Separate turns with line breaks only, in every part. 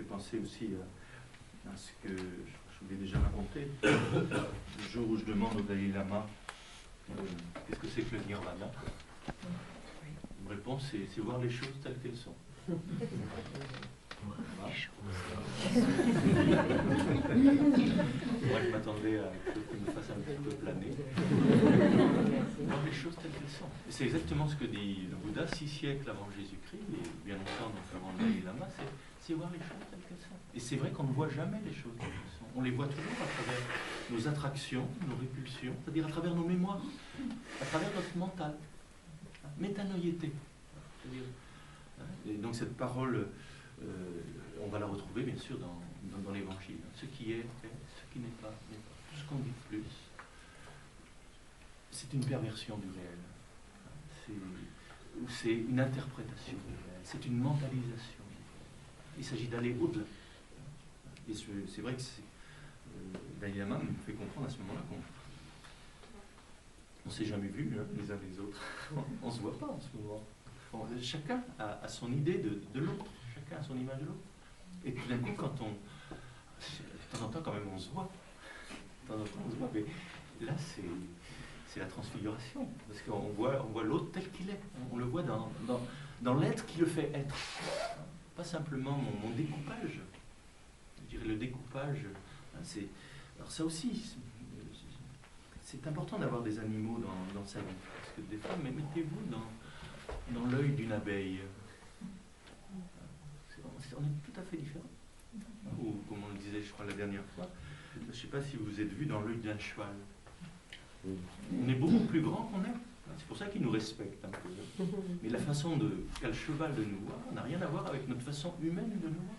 penser aussi à ce que je vous ai déjà raconté. Le jour où je demande au Dalai Lama qu'est-ce que c'est que le nirvana, il me répond c'est voir les choses telles qu'elles sont. Moi, je m'attendais à quelque chose qui me fasse un petit peu planer. Voir les choses telles qu'elles sont. C'est exactement ce que dit le Bouddha 6 siècles avant Jésus-Christ, et bien longtemps donc avant le Dalai Lama, c'est voir les choses telles qu'elles sont. Et c'est vrai qu'on ne voit jamais les choses telles qu'elles sont. On les voit toujours à travers nos attractions, nos répulsions, c'est-à-dire à travers nos mémoires, à travers notre mental. Métanoïété. C'est-à-dire, et donc cette parole, on va la retrouver bien sûr dans l'Évangile. Ce qui est, ce qui n'est pas, n'est pas. Tout ce qu'on dit de plus, c'est une perversion du réel. C'est une interprétation du réel. C'est une mentalisation. Il s'agit d'aller au-delà. Et c'est vrai que Dalai Lama me fait comprendre à ce moment-là qu'on ne s'est jamais vu les uns les autres. On ne se voit pas en ce moment. Chacun a son idée de l'autre. Chacun a son image de l'autre. Et tout d'un coup, quand de temps en temps, quand même, on se voit. De temps en temps, on se voit. Mais là, c'est la transfiguration. Parce qu'on voit l'autre tel qu'il est. On le voit dans l'être qui le fait être. Pas simplement mon découpage. Je dirais le découpage. Alors ça aussi, c'est important d'avoir des animaux dans sa vie. Parce que des fois, mettez-vous dans l'œil d'une abeille. On est tout à fait différents. Ou comme on le disait, je crois, la dernière fois, je ne sais pas si vous vous êtes vu dans l'œil d'un cheval. On est beaucoup plus grand qu'on est. C'est pour ça qu'il nous respecte un peu. Mais la façon qu'a le cheval de nous voir, n'a rien à voir avec notre façon humaine de nous voir.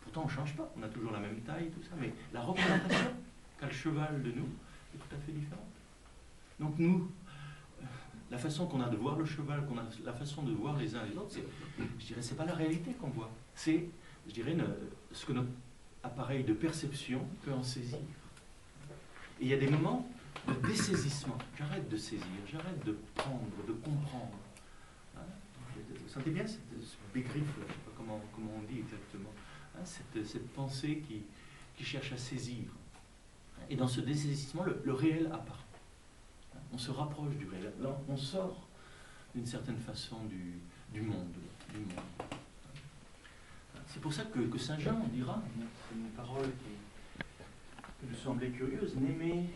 Pourtant, on ne change pas. On a toujours la même taille, tout ça. Mais la représentation qu'a le cheval de nous est tout à fait différente. Donc nous, la façon qu'on a de voir le cheval, qu'on a la façon de voir les uns les autres, je dirais, c'est pas la réalité qu'on voit. C'est, je dirais, ce que notre appareil de perception peut en saisir. Et il y a des moments de dessaisissement. J'arrête de saisir, j'arrête de prendre, de comprendre. Hein? Vous sentez bien ce bégriffe, je ne sais pas comment on dit exactement, hein? Cette pensée qui cherche à saisir. Et dans ce dessaisissement, le réel apparaît. On se rapproche du réel. Là, on sort d'une certaine façon du monde. C'est pour ça que Saint Jean dira, c'est une parole qui nous semblait curieuse, n'aimer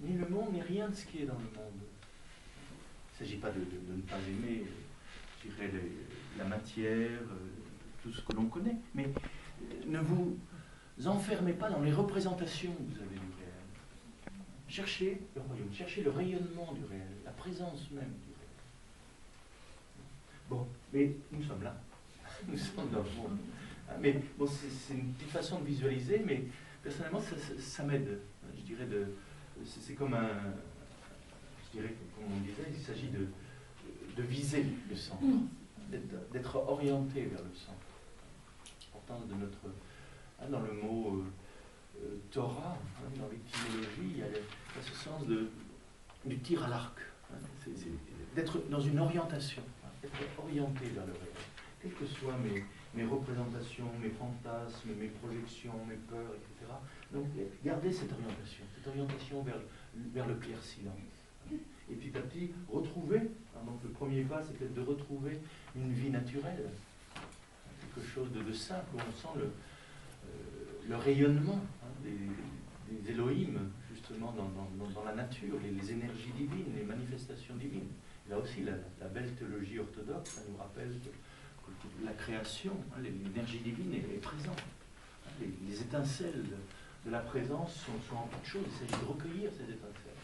ni le monde, ni rien de ce qui est dans le monde. Il ne s'agit pas de ne pas aimer, je dirais, la matière, tout ce que l'on connaît, mais ne vous enfermez pas dans les représentations que vous avez du réel. Cherchez le royaume, cherchez le rayonnement du réel, la présence même du réel. Bon, mais nous sommes là. Nous sommes dans le monde. Mais bon, c'est une petite façon de visualiser, mais personnellement, ça m'aide. Je dirais c'est comme je dirais, comme on disait, il s'agit de viser le centre, d'être orienté vers le centre. L'importance de notre, dans le mot Torah, dans l'étymologie, il y a ce sens du tir à l'arc, d'être dans une orientation, d'être orienté vers le réel, quelles que soient mes représentations, mes fantasmes, mes projections, mes peurs, etc. Donc, gardez cette orientation vers le clair silence. Et petit à petit, retrouver, donc le premier pas, c'est peut-être de retrouver une vie naturelle, quelque chose de simple, où on sent le rayonnement des Elohim, justement, dans la nature, les énergies divines, les manifestations divines. Là aussi, la belle théologie orthodoxe, ça nous rappelle que la création, l'énergie divine est présente. Les étincelles de la présence sont en toute chose. Il s'agit de recueillir ces étincelles.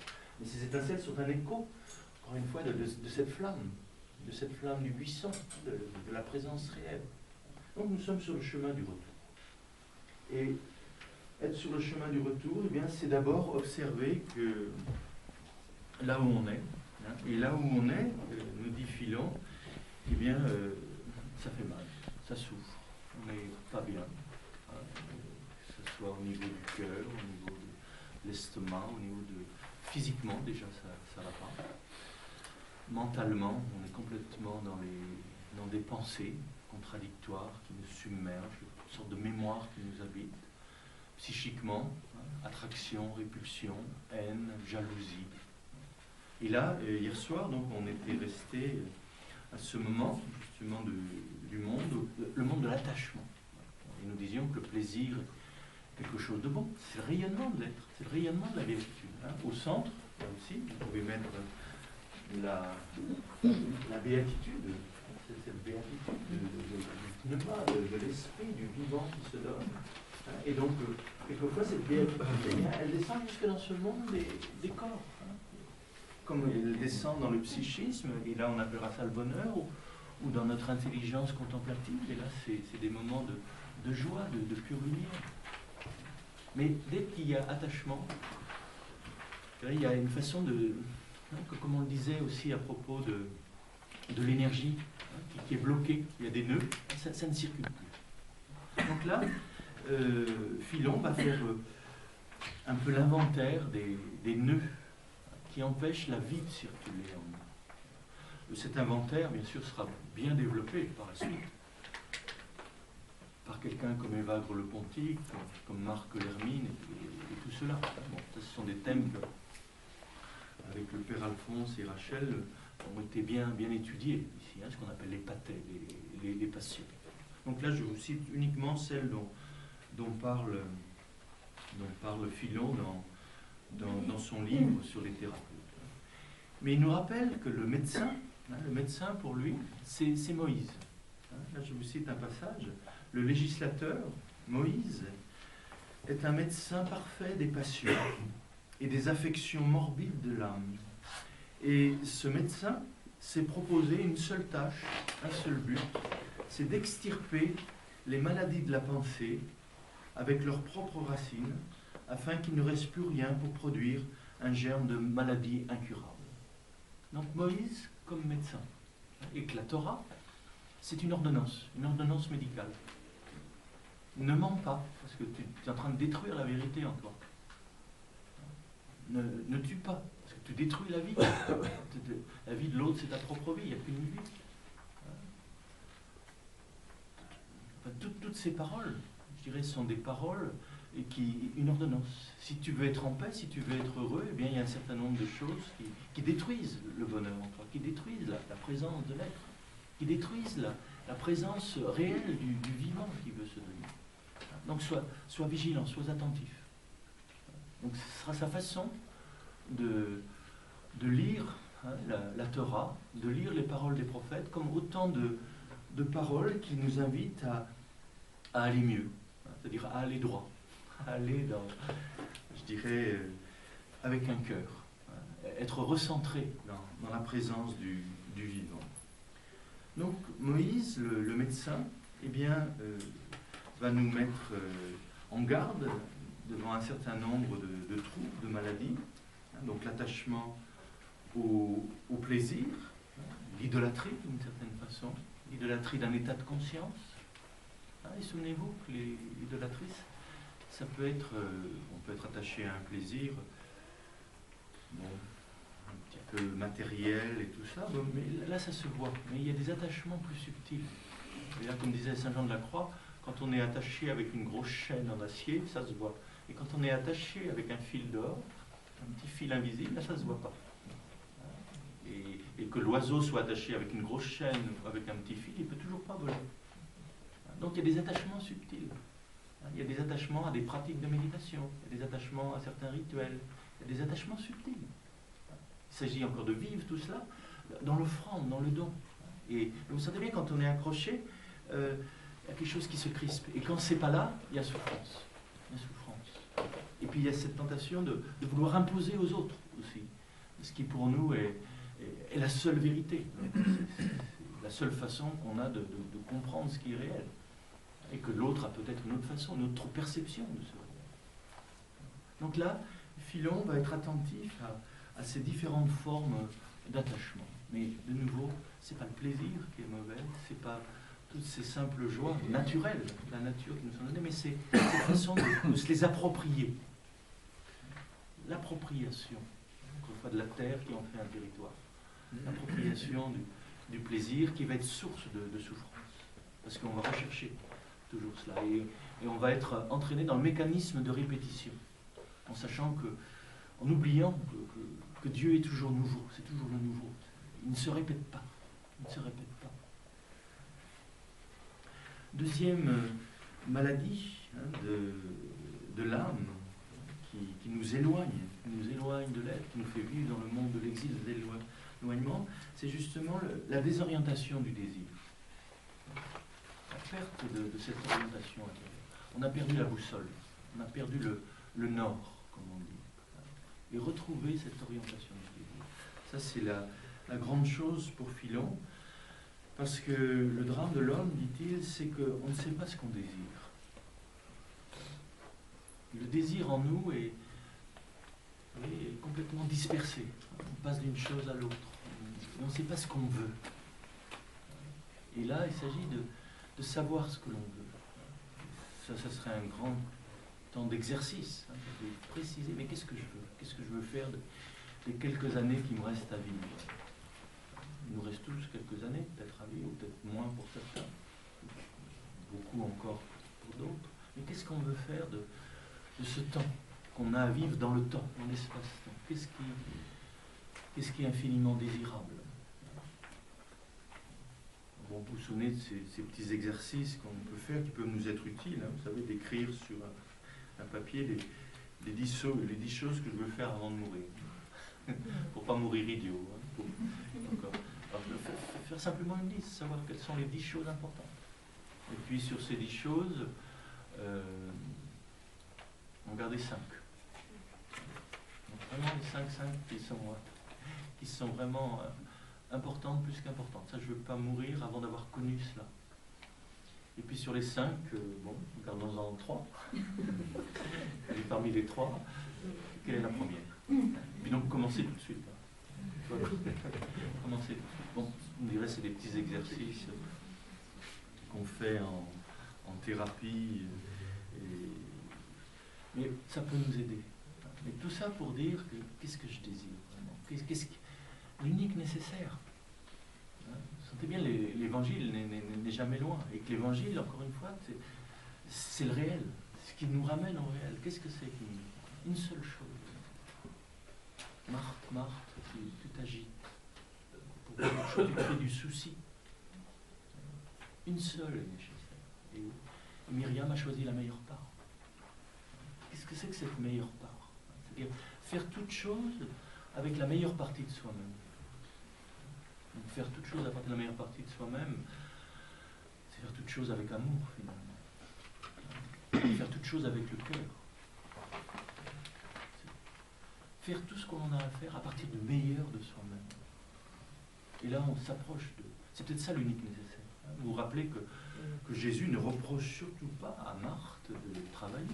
Mais ces étincelles sont un écho, encore une fois, de cette flamme du buisson, de la présence réelle. Donc nous sommes sur le chemin du retour. Et être sur le chemin du retour, eh bien, c'est d'abord observer que là où on est, et là où on est, nous dit Philon, eh bien, ça fait mal, ça souffre, on n'est pas bien, que ce soit au niveau du cœur, au niveau de l'estomac, au niveau de... Physiquement, déjà, ça ne va pas. Mentalement, on est complètement dans des pensées contradictoires qui nous submergent. une sorte de mémoire qui nous habite, psychiquement, attraction, répulsion, haine, jalousie. Et là, hier soir, donc, on était resté à ce moment, justement, du monde, le monde de l'attachement. Et nous disions que le plaisir est quelque chose de bon. C'est le rayonnement de l'être, c'est le rayonnement de la béatitude. Au centre, là aussi, vous pouvez mettre la béatitude, c'est cette béatitude du pneuma, de l'esprit, du vivant qui se donne. Et donc, quelquefois, cette béatitude, elle descend jusque dans ce monde des corps. Comme elle descend dans le psychisme, et là on appellera ça le bonheur, ou dans notre intelligence contemplative, et là c'est des moments de joie, de pure lumière. Mais dès qu'il y a attachement, il y a une façon de, comme on le disait aussi à propos de l'énergie, qui est bloquée, il y a des nœuds, ça ne circule plus. Donc là, Philon va faire un peu l'inventaire des nœuds qui empêchent la vie de circuler en nous. Cet inventaire, bien sûr, sera bien développé par la suite, par quelqu'un comme Évagre le Pontique, comme Marc l'Hermine et tout cela. Bon, ce sont des thèmes que, avec le Père Alphonse et Rachel, ont été bien étudiés ici, ce qu'on appelle les pathés, les passions. Donc là, je vous cite uniquement celles dont parle Philon dans son livre sur les thérapeutes. Mais il nous rappelle que le médecin pour lui, c'est Moïse. Là, je vous cite un passage. Le législateur, Moïse, est un médecin parfait des passions et des affections morbides de l'âme. Et ce médecin s'est proposé une seule tâche, un seul but, c'est d'extirper les maladies de la pensée avec leurs propres racines, afin qu'il ne reste plus rien pour produire un germe de maladie incurable. Donc Moïse comme médecin. Et que la Torah, c'est une ordonnance médicale. Ne mens pas, parce que tu es en train de détruire la vérité en toi. Ne tue pas, parce que tu détruis la vie. La vie de l'autre, c'est ta propre vie, il n'y a qu'une vie. Enfin, toutes ces paroles, je dirais, sont des paroles et une ordonnance. Si tu veux être en paix, si tu veux être heureux, eh bien, il y a un certain nombre de choses qui détruisent le bonheur en toi, qui détruisent la présence de l'être, qui détruisent la présence réelle du vivant qui veut se donner. Donc sois vigilant, sois attentif. Donc ce sera sa façon de lire la Torah, de lire les paroles des prophètes comme autant de paroles qui nous invitent à aller mieux, c'est-à-dire à aller droit, à aller dans, je dirais, avec un cœur, être recentré dans la présence du vivant. Donc Moïse, le médecin, eh bien, va nous mettre en garde devant un certain nombre de troubles, de maladies, donc l'attachement au plaisir, l'idolâtrie d'une certaine façon, l'idolâtrie d'un état de conscience. Et souvenez-vous que l'idolâtrie, ça peut être, on peut être attaché à un plaisir, bon, un petit peu matériel et tout ça, bon, mais là ça se voit, mais il y a des attachements plus subtils. Et là, comme disait Saint Jean de la Croix, quand on est attaché avec une grosse chaîne en acier, ça se voit. Et quand on est attaché avec un fil d'or, un petit fil invisible, là ça ne se voit pas. Et que l'oiseau soit attaché avec une grosse chaîne ou avec un petit fil, il ne peut toujours pas voler. Donc il y a des attachements subtils. Il y a des attachements à des pratiques de méditation, il y a des attachements à certains rituels, il y a des attachements subtils. Il s'agit encore de vivre tout cela dans l'offrande, dans le don. Et vous savez bien, quand on est accroché, il y a quelque chose qui se crispe. Et quand c'est pas là, il y a souffrance. Il y a souffrance. Et puis il y a cette tentation de vouloir imposer aux autres aussi. Ce qui pour nous est la seule vérité. C'est la seule façon qu'on a de comprendre ce qui est réel. Et que l'autre a peut-être une autre façon, une autre perception de ce réel. Donc là, Philon va être attentif à ces différentes formes d'attachement. Mais de nouveau, ce n'est pas le plaisir qui est mauvais, ce n'est pas toutes ces simples joies naturelles, la nature qui nous sont données, mais c'est cette façon de se les approprier. L'appropriation, encore une fois, de la terre qui en fait un territoire. L'appropriation du plaisir qui va être source de souffrance. Parce qu'on va rechercher toujours cela. Et on va être entraîné dans le mécanisme de répétition, en sachant que, en oubliant que Dieu est toujours nouveau, c'est toujours le nouveau. Il ne se répète pas. Il ne se répète pas. Deuxième maladie de l'âme qui nous éloigne de l'être, qui nous fait vivre dans le monde de l'exil, de l'éloignement, c'est justement la désorientation du désir. La perte de cette orientation intérieure. On a perdu la boussole, on a perdu le nord, comme on dit. Et retrouver cette orientation du désir. Ça, c'est la grande chose pour Philon, parce que le drame de l'homme, dit-il, c'est qu'on ne sait pas ce qu'on désire. Le désir en nous est complètement dispersé. On passe d'une chose à l'autre. On ne sait pas ce qu'on veut. Et là, il s'agit de savoir ce que l'on veut. Ça serait un grand temps d'exercice, de préciser, mais qu'est-ce que je veux? Qu'est-ce que je veux faire des quelques années qui me restent à vivre? Il nous reste tous quelques années, peut-être à vivre, ou peut-être moins pour certains, beaucoup encore pour d'autres. Mais qu'est-ce qu'on veut faire de ce temps qu'on a à vivre dans le temps, dans l'espace-temps? Qu'est-ce qui est infiniment désirable? Bon, vous vous souvenez de ces petits exercices qu'on peut faire, qui peuvent nous être utiles, hein, vous savez, d'écrire sur un papier les 10 choses que je veux faire avant de mourir. Pour pas mourir idiot. Hein, alors, faire simplement une liste, savoir quelles sont les 10 choses importantes. Et puis sur ces 10 choses, en garder 5. Donc vraiment les 5 qui sont vraiment importantes plus qu'importantes. Ça, je ne veux pas mourir avant d'avoir connu cela. Et puis sur les 5, bon, gardons-en 3. Et parmi les 3, quelle est la première? Et puis donc commencez tout de suite. Commencez. Bon, on dirait que c'est des petits exercices qu'on fait en thérapie. Mais ça peut nous aider. Mais tout ça pour dire que qu'est-ce que je désire vraiment? L'unique nécessaire. Vous sentez bien, l'évangile n'est jamais loin. Et que l'évangile, encore une fois, c'est le réel. Ce qui nous ramène au réel. Qu'est-ce que c'est une seule chose? Marthe, tu t'agites. Pour quelque chose, tu fais du souci. Une seule est nécessaire. Et Myriam a choisi la meilleure part. Qu'est-ce que c'est que cette meilleure part? C'est-à-dire faire toute chose avec la meilleure partie de soi-même. Donc faire toute chose à partir de la meilleure partie de soi-même, c'est faire toute chose avec amour, finalement. Faire toute chose avec le cœur. Faire tout ce qu'on a à faire à partir du meilleur de soi-même. Et là, on s'approche de... C'est peut-être ça l'unique nécessaire. Vous vous rappelez que Jésus ne reproche surtout pas à Marthe de travailler,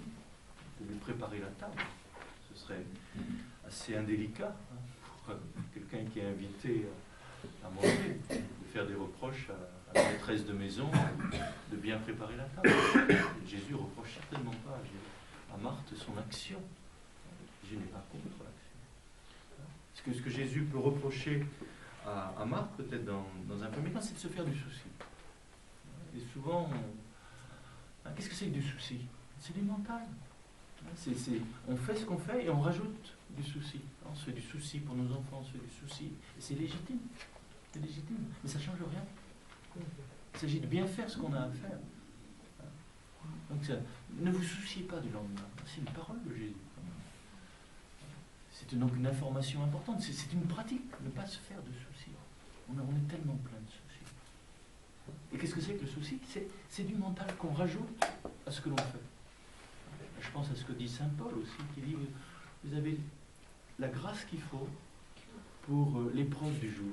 de lui préparer la table. Ce serait assez indélicat pour quelqu'un qui est invité à manger, de faire des reproches à la maîtresse de maison, de bien préparer la table. Jésus ne reproche certainement pas à Marthe son action. Jésus n'est pas contre l'action. Ce que Jésus peut reprocher à Marthe, peut-être dans un premier temps, c'est de se faire du souci. Et souvent, qu'est-ce que c'est que du souci? C'est du mental. On fait ce qu'on fait et on rajoute du souci. On se fait du souci pour nos enfants, on se fait du souci. Et c'est légitime. C'est légitime. Mais ça ne change rien. Il s'agit de bien faire ce qu'on a à faire. Donc ne vous souciez pas du lendemain. C'est une parole de Jésus. C'est donc une information importante. C'est une pratique. Ne pas se faire de soucis. On est tellement plein de soucis. Et qu'est-ce que c'est que le souci? C'est du mental qu'on rajoute à ce que l'on fait. Je pense à ce que dit saint Paul aussi, qui dit vous avez la grâce qu'il faut pour l'épreuve du jour.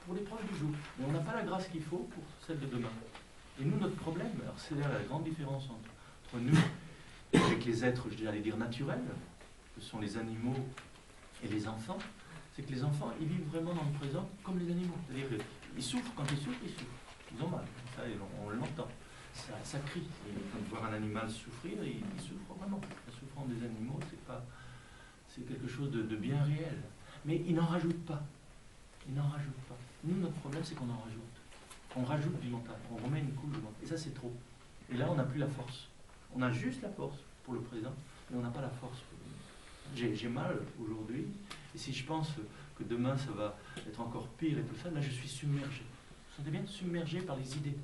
Pour l'épreuve du jour. Mais on n'a pas la grâce qu'il faut pour celle de demain. Et nous, notre problème, alors c'est là la grande différence entre nous avec les êtres, j'allais dire naturels, ce sont les animaux et les enfants, c'est que les enfants, ils vivent vraiment dans le présent comme les animaux. C'est-à-dire ils souffrent, quand ils souffrent, ils souffrent. Ils ont mal, ça, on l'entend. Ça crie. Et quand voir un animal souffrir, il souffre vraiment. La souffrance des animaux, c'est quelque chose de bien réel. Mais ils n'en rajoutent pas. Ils n'en rajoutent pas. Nous, notre problème, c'est qu'on en rajoute. On rajoute du mental. On remet une couche de mental. Et ça, c'est trop. Et là, on n'a plus la force. On a juste la force pour le présent, mais on n'a pas la force. J'ai mal aujourd'hui, et si je pense que demain ça va être encore pire et tout ça, là je suis submergé. Vous sentez bien, submergé par les idées.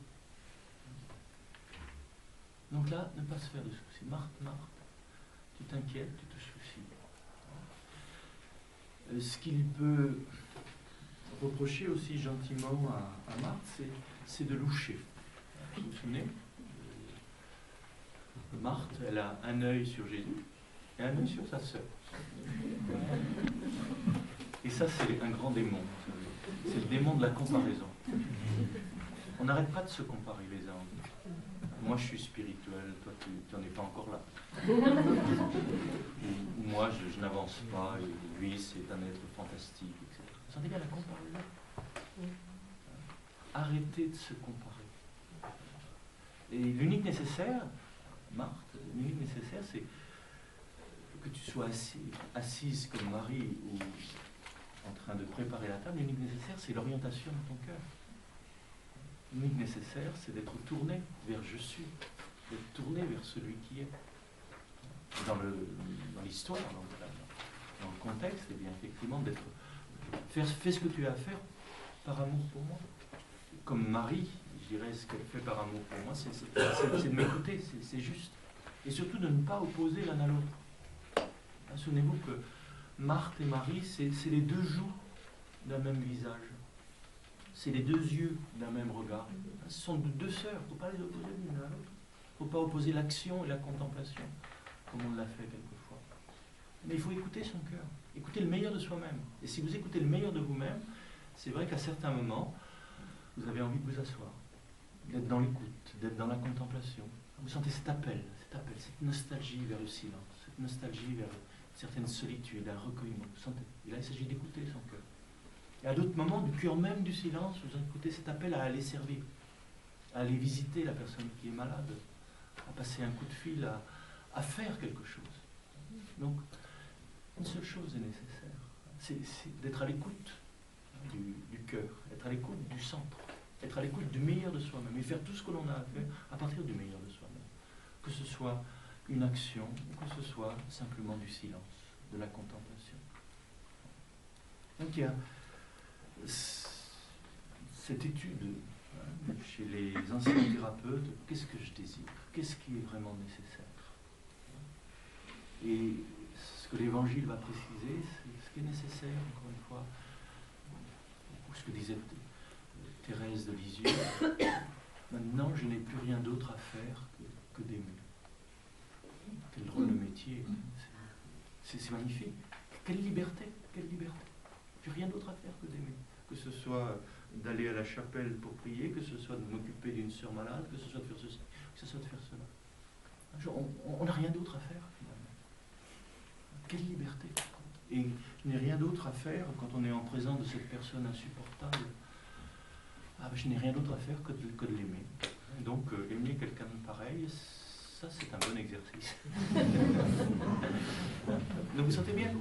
Donc là, ne pas se faire de soucis. Marthe, tu t'inquiètes, tu te soucies. Ce qu'il peut reprocher aussi gentiment à Marthe, c'est de loucher. Vous vous souvenez? Marthe, elle a un œil sur Jésus et un œil sur sa sœur. Et ça, c'est un grand démon. C'est le démon de la comparaison. On n'arrête pas de se comparer les uns aux autres. Moi, je suis spirituel, toi, tu n'en es pas encore là. Ou moi, je n'avance pas, et lui, c'est un être fantastique, etc. Vous sentez bien la comparaison? Arrêtez de se comparer. Et l'unique nécessaire, Marthe, l'unique nécessaire, c'est que tu sois assise comme Marie ou en train de préparer la table. L'unique nécessaire, c'est l'orientation de ton cœur. L'unique nécessaire, c'est d'être tourné vers je suis, d'être tourné vers celui qui est. Dans l'histoire, dans le contexte, et bien effectivement, fais ce que tu as à faire par amour pour moi. Comme Marie, je dirais, ce qu'elle fait par amour pour moi, c'est de m'écouter, c'est juste. Et surtout de ne pas opposer l'un à l'autre. Souvenez-vous que Marthe et Marie, c'est les deux joues d'un même visage. C'est les deux yeux d'un même regard. Ce sont deux sœurs, il ne faut pas les opposer l'une à l'autre. Il ne faut pas opposer l'action et la contemplation, comme on l'a fait quelquefois. Mais il faut écouter son cœur, écouter le meilleur de soi-même. Et si vous écoutez le meilleur de vous-même, c'est vrai qu'à certains moments, vous avez envie de vous asseoir, d'être dans l'écoute, d'être dans la contemplation. Vous sentez cet appel, cette nostalgie vers le silence, cette nostalgie vers une certaine solitude, un recueillement. Vous sentez. Et là, il s'agit d'écouter son cœur. Et à d'autres moments, du cœur même du silence, vous écoutez cet appel à aller servir, à aller visiter la personne qui est malade, à passer un coup de fil, à faire quelque chose. Donc, une seule chose est nécessaire, c'est d'être à l'écoute du cœur, être à l'écoute du centre, être à l'écoute du meilleur de soi-même et faire tout ce que l'on a à faire à partir du meilleur de soi-même. Que ce soit une action, ou que ce soit simplement du silence, de la contemplation. Donc il y a cette étude chez les anciens thérapeutes, qu'est-ce que je désire? Qu'est-ce qui est vraiment nécessaire? Et ce que l'Évangile va préciser, c'est ce qui est nécessaire, encore une fois, ou ce que disait Thérèse de Lisieux, maintenant je n'ai plus rien d'autre à faire que d'aimer. Quel drôle de métier, c'est magnifique. Quelle liberté, quelle liberté. J'ai rien d'autre à faire que d'aimer. Que ce soit d'aller à la chapelle pour prier, que ce soit de m'occuper d'une sœur malade, que ce soit de faire ceci, que ce soit de faire cela. On n'a rien d'autre à faire, finalement. Quelle liberté. Et je n'ai rien d'autre à faire quand on est en présence de cette personne insupportable. Je n'ai rien d'autre à faire que de l'aimer. Donc, aimer quelqu'un de pareil, ça, c'est un bon exercice. Donc, vous sentez bien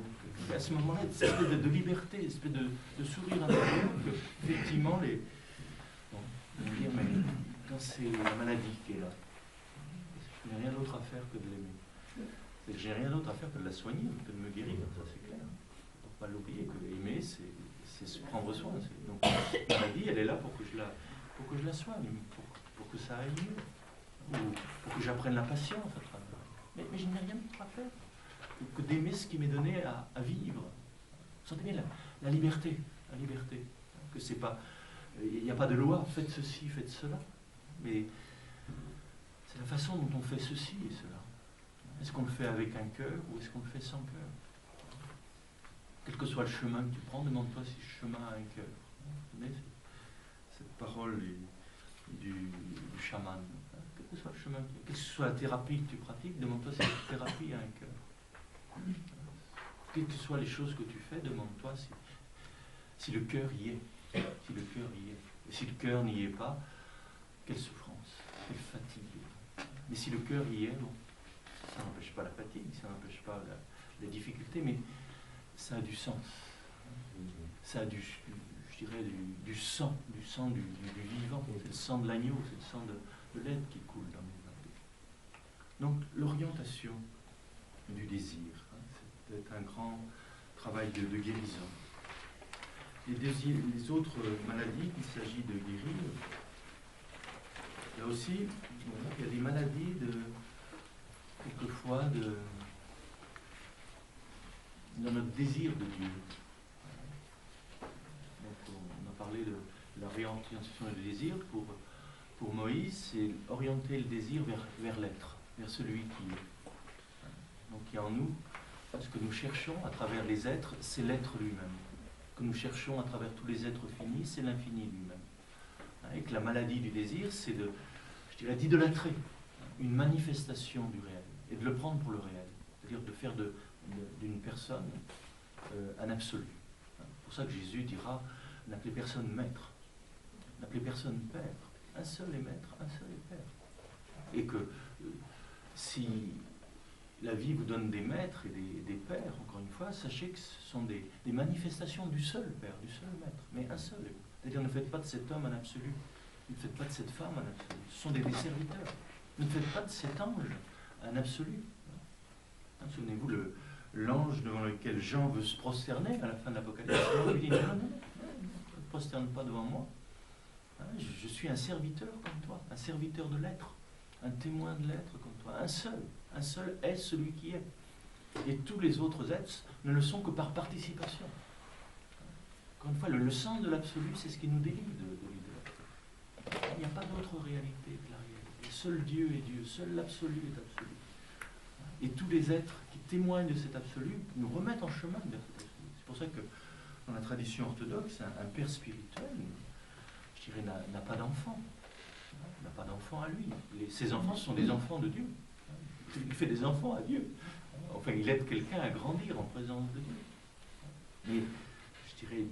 à ce moment-là, une espèce de liberté, une espèce de sourire intérieur, que, effectivement, de dire, mais quand c'est la maladie qui est là, je n'ai rien d'autre à faire que de l'aimer. C'est que j'ai rien d'autre à faire que de la soigner, que de me guérir, ça c'est clair. Il ne faut pas l'oublier, que aimer, c'est se prendre soin. Donc, la maladie, elle est là pour que je la soigne, pour que ça aille mieux, ou pour que j'apprenne la patience à travers. Mais je n'ai rien d'autre à faire que d'aimer ce qui m'est donné à vivre. Vous sentez bien la liberté, que c'est pas, il n'y a pas de loi, faites ceci, faites cela, mais c'est la façon dont on fait ceci et cela. Est-ce qu'on le fait avec un cœur ou est-ce qu'on le fait sans cœur? Quel que soit le chemin que tu prends, demande-toi si ce chemin a un cœur. Vous savez, cette parole du chaman. Quel que soit le chemin, quelle que soit la thérapie que tu pratiques, demande-toi si cette thérapie a un cœur. Quelles que soient les choses que tu fais, demande-toi si le cœur y est. Si le cœur y est. Et si le cœur n'y est pas, quelle souffrance, quelle fatigue. Mais si le cœur y est, bon, ça n'empêche pas la fatigue, ça n'empêche pas la difficulté, mais ça a du sens. Ça a je dirais, du sang du vivant. C'est le sang de l'agneau, c'est le sang de l'être qui coule dans mes veines. Donc l'orientation du désir, hein, c'est un grand travail de guérison. Les autres maladies qu'il s'agit de guérir, là aussi, il y a des maladies quelquefois dans notre désir de Dieu. Donc on a parlé de la réorientation du désir pour Moïse, c'est orienter le désir vers l'être, vers celui qui est. Donc il y a en nous, ce que nous cherchons à travers les êtres, c'est l'être lui-même. Ce que nous cherchons à travers tous les êtres finis, c'est l'infini lui-même. Et que la maladie du désir, c'est d'idolâtrer une manifestation du réel et de le prendre pour le réel. C'est-à-dire de faire d'une personne un absolu. C'est pour ça que Jésus dira, n'appelez personne maître, n'appelez personne père. Un seul est maître, un seul est père. Et que si la vie vous donne des maîtres et des pères, encore une fois, sachez que ce sont des manifestations du seul père, du seul maître, mais un seul. C'est-à-dire ne faites pas de cet homme un absolu, ne faites pas de cette femme un absolu, ce sont des serviteurs. Ne faites pas de cet ange un absolu. Souvenez-vous, l'ange devant lequel Jean veut se prosterner à la fin de l'Apocalypse, il dit non, ne prosterne pas devant moi. Je suis un serviteur comme toi, un serviteur de l'être, un témoin de l'être comme toi. Un seul est celui qui est. Et tous les autres êtres ne le sont que par participation. Encore une fois, le sens de l'absolu, c'est ce qui nous délivre de l'idolâtrie. Il n'y a pas d'autre réalité que la réalité. Seul Dieu est Dieu, seul l'absolu est absolu. Et tous les êtres qui témoignent de cet absolu nous remettent en chemin vers cet absolu. C'est pour ça que dans la tradition orthodoxe, un père spirituel, je dirais, n'a pas d'enfant. Il n'a pas d'enfant à lui. Ses enfants sont des enfants de Dieu. Il fait des enfants à Dieu. Enfin, il aide quelqu'un à grandir en présence de Dieu. Mais, je dirais, il ne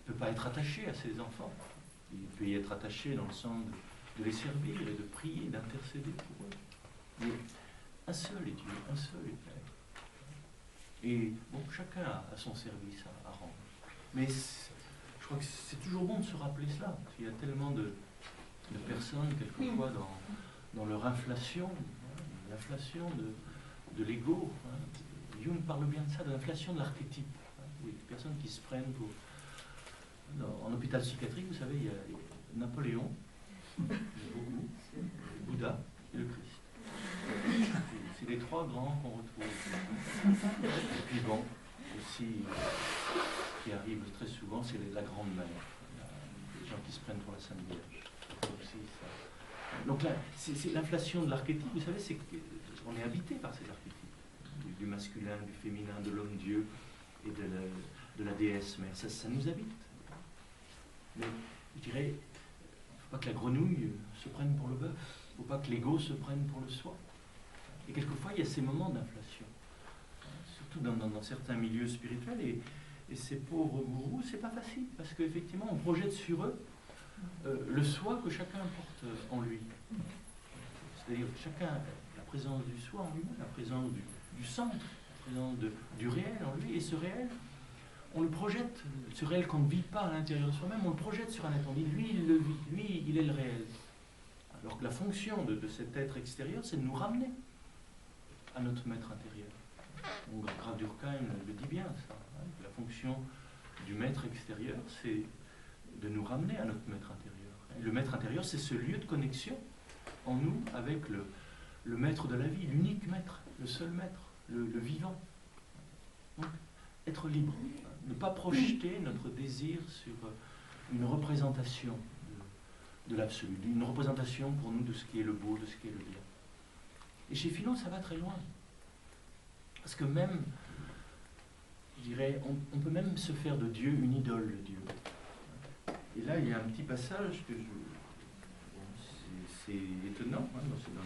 peut pas être attaché à ses enfants. Il peut y être attaché dans le sens de les servir et de prier, d'intercéder pour eux. Mais un seul est Dieu, un seul est Père. Et bon, chacun a son service à rendre. Mais je crois que c'est toujours bon de se rappeler cela, parce qu'il y a tellement de personnes, quelquefois, dans leur inflation, l'inflation de l'ego. Jung parle bien de ça, de l'inflation de l'archétype. Des personnes qui se prennent pour... En hôpital psychiatrique, vous savez, il y a Napoléon, beaucoup, Bouddha et le Christ. C'est les trois grands qu'on retrouve. Et puis bon, aussi, ce qui arrive très souvent, c'est la grande mère. Les gens qui se prennent pour la Sainte Vierge. Donc là, c'est l'inflation de l'archétype, vous savez, c'est qu'on est habité par ces archétypes. Du masculin, du féminin, de l'homme-dieu et de la déesse mère. Ça nous habite. Mais je dirais, il ne faut pas que la grenouille se prenne pour le bœuf. Il ne faut pas que l'ego se prenne pour le soi. Et quelquefois, il y a ces moments d'inflation. Surtout dans certains milieux spirituels. Et ces pauvres gourous, c'est pas facile. Parce qu'effectivement, on projette sur eux le soi que chacun porte en lui. C'est-à-dire chacun, la présence du soi en lui-même, la présence du centre, la présence du réel en lui. Et ce réel, on le projette, ce réel qu'on ne vit pas à l'intérieur de soi-même, on le projette sur un être. On dit, lui, il le vit, lui, il est le réel. Alors que la fonction de cet être extérieur, c'est de nous ramener à notre maître intérieur. Donc, Graf Durkheim le dit bien, ça. Hein, la fonction du maître extérieur, c'est de nous ramener à notre maître intérieur. Et le maître intérieur, c'est ce lieu de connexion en nous avec le maître de la vie, l'unique maître, le seul maître, le vivant. Donc, être libre, ne pas projeter notre désir sur une représentation de l'absolu, une représentation pour nous de ce qui est le beau, de ce qui est le bien. Et chez Philon, ça va très loin. Parce que même, je dirais, on peut même se faire de Dieu une idole de Dieu. Et là, il y a un petit passage que c'est étonnant, hein, c'est dans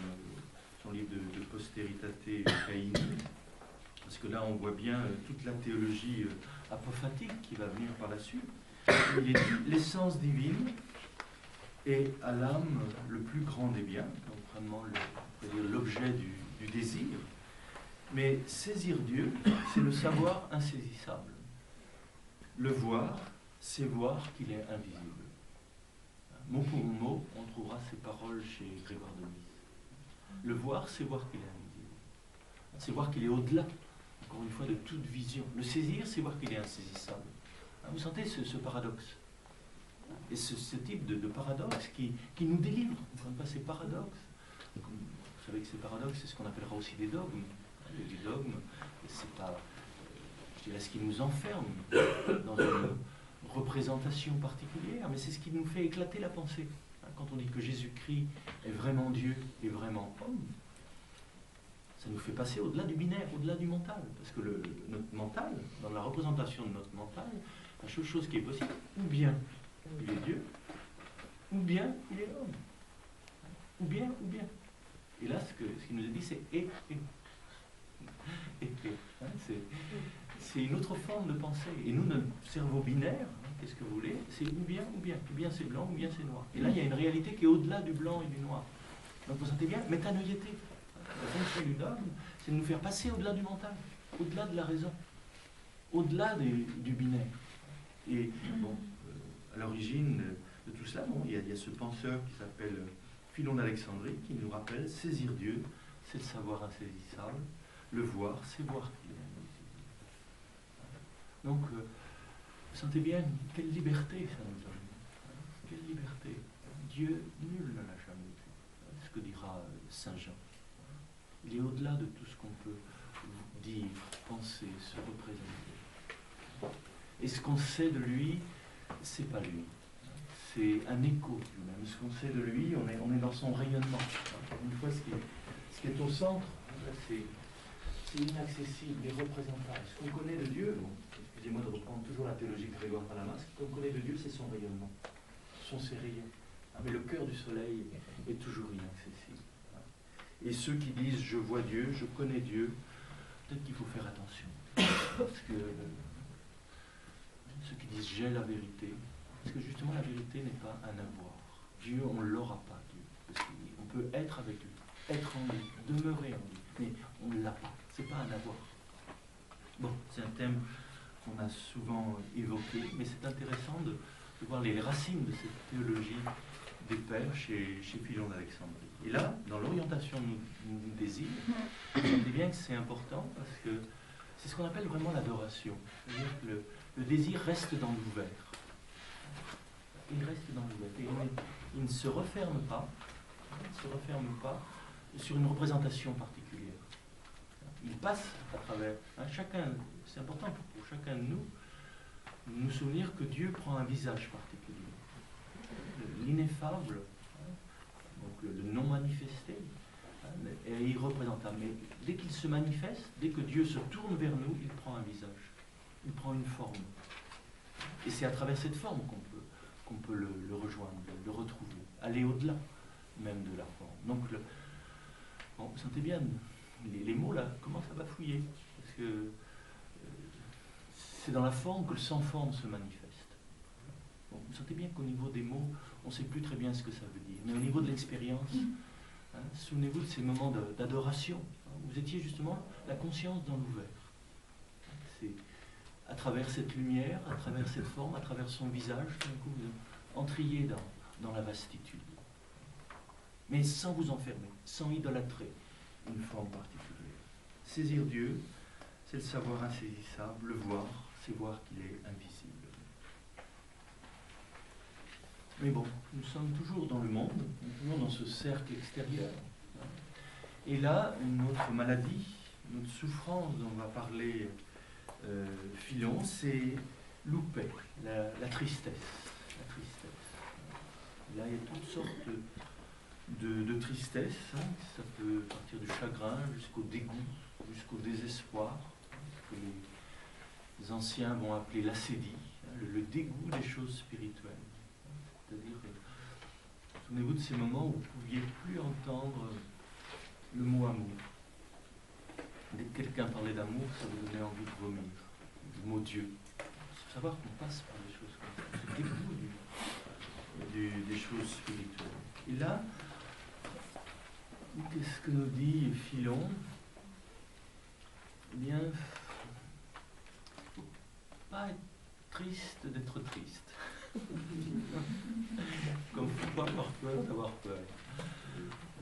son livre de Posteritate Caini, parce que là, on voit bien toute la théologie apophatique qui va venir par la suite. Il est dit, l'essence divine est à l'âme le plus grand des biens, donc vraiment l'objet du désir. Mais saisir Dieu, c'est le savoir insaisissable. Le voir, c'est voir qu'il est invisible. Mot pour mot, on trouvera ces paroles chez Grégoire de Nysse. Le voir, c'est voir qu'il est invisible. C'est voir qu'il est au-delà, encore une fois, de toute vision. Le saisir, c'est voir qu'il est insaisissable. Vous sentez ce paradoxe? Et ce type de paradoxe qui nous délivre. Vous ne comprenez pas ces paradoxes? Vous savez que ces paradoxes, c'est ce qu'on appellera aussi des dogmes. Les dogmes, c'est pas, je dirais, ce qui nous enferme dans une représentation particulière, mais c'est ce qui nous fait éclater la pensée. Quand on dit que Jésus-Christ est vraiment Dieu et vraiment homme, ça nous fait passer au-delà du binaire, au-delà du mental. Parce que notre mental, dans la représentation de notre mental, la seule chose qui est possible, ou bien il est Dieu, ou bien il est homme. Ou bien, ou bien. Et là, ce qu'il nous est dit, c'est et. C'est une autre forme de pensée. Et nous, notre cerveau binaire, qu'est-ce que vous voulez? C'est ou bien, ou bien. Ou bien c'est blanc, ou bien c'est noir. Et là, il y a une réalité qui est au-delà du blanc et du noir. Donc vous sentez bien, métanoïété. La fonction du dogme, c'est de nous faire passer au-delà du mental, au-delà de la raison, au-delà du binaire. Et bon, à l'origine de tout cela, bon, il y a ce penseur qui s'appelle Philon d'Alexandrie, qui nous rappelle, saisir Dieu, c'est le savoir insaisissable, le voir, c'est voir qu'il est invisible. Donc, vous sentez bien quelle liberté ça nous donne. Quelle liberté. Dieu, nul ne l'a jamais vu. C'est ce que dira Saint Jean. Il est au-delà de tout ce qu'on peut dire, penser, se représenter. Et ce qu'on sait de lui, c'est pas lui. C'est un écho de lui-même. Ce qu'on sait de lui, on est dans son rayonnement. Une fois, ce qui est au centre, c'est inaccessible, irreprésentable. Ce qu'on connaît de Dieu, bon, excusez-moi de reprendre toujours la théologie de Grégoire Palamas, ce qu'on connaît de Dieu, c'est son rayonnement. Ce sont ses rayons. Mais le cœur du soleil est toujours inaccessible. Et ceux qui disent « je vois Dieu, je connais Dieu », peut-être qu'il faut faire attention. Parce que ceux qui disent « j'ai la vérité », parce que justement la vérité n'est pas un avoir. Dieu, on ne l'aura pas, Dieu. Parce qu'on peut être avec lui, être en lui, demeurer en lui, mais on ne l'a pas. Ce n'est pas un avoir. Bon, c'est un thème qu'on a souvent évoqué, mais c'est intéressant de voir les racines de cette théologie des pères chez Philon d'Alexandrie. Et là, dans l'orientation du désir, vous sentez bien que c'est important parce que c'est ce qu'on appelle vraiment l'adoration. C'est-à-dire que le désir reste dans l'ouvert. Il reste dans l'ouvert. Et il ne se referme pas, sur une représentation particulière. Il passe à travers. Chacun, c'est important pour chacun de nous souvenir que Dieu prend un visage particulier. L'ineffable, donc le non manifesté, est irreprésentable. Mais dès qu'il se manifeste, dès que Dieu se tourne vers nous, il prend un visage, il prend une forme. Et c'est à travers cette forme qu'on peut le rejoindre, le retrouver, aller au-delà même de la forme. Donc, bon, vous sentez bien les mots là commencent à bafouiller, parce que c'est dans la forme que le sans forme se manifeste. Bon, vous sentez bien qu'au niveau des mots, on ne sait plus très bien ce que ça veut dire. Mais au niveau de l'expérience, souvenez-vous de ces moments d'adoration. Vous étiez justement la conscience dans l'ouvert. C'est à travers cette lumière, à travers cette forme, à travers son visage, tout d'un coup, vous entriez dans la vastitude. Mais sans vous enfermer, sans idolâtrer une forme particulière. Saisir Dieu, c'est le savoir insaisissable, le voir, c'est voir qu'il est invisible. Mais bon, nous sommes toujours dans le monde, toujours dans ce cercle extérieur. Et là, une autre maladie, une autre souffrance dont va parler Philon, c'est l'oupé, la tristesse. La tristesse. Là, il y a toutes sortes de tristesse. Ça peut partir du chagrin jusqu'au dégoût, jusqu'au désespoir, que les anciens vont appeler l'acédie, le dégoût des choses spirituelles. C'est-à-dire, souvenez-vous de ces moments où vous ne pouviez plus entendre le mot amour. Dès que quelqu'un parlait d'amour, ça vous donnait envie de vomir. Le mot Dieu. Il faut savoir qu'on passe par des choses comme ça. Ce dégoût des choses spirituelles. Et là, qu'est-ce que nous dit Philon? Eh bien, il ne faut pas être triste d'être triste. Comme il ne faut pas avoir peur d'avoir peur.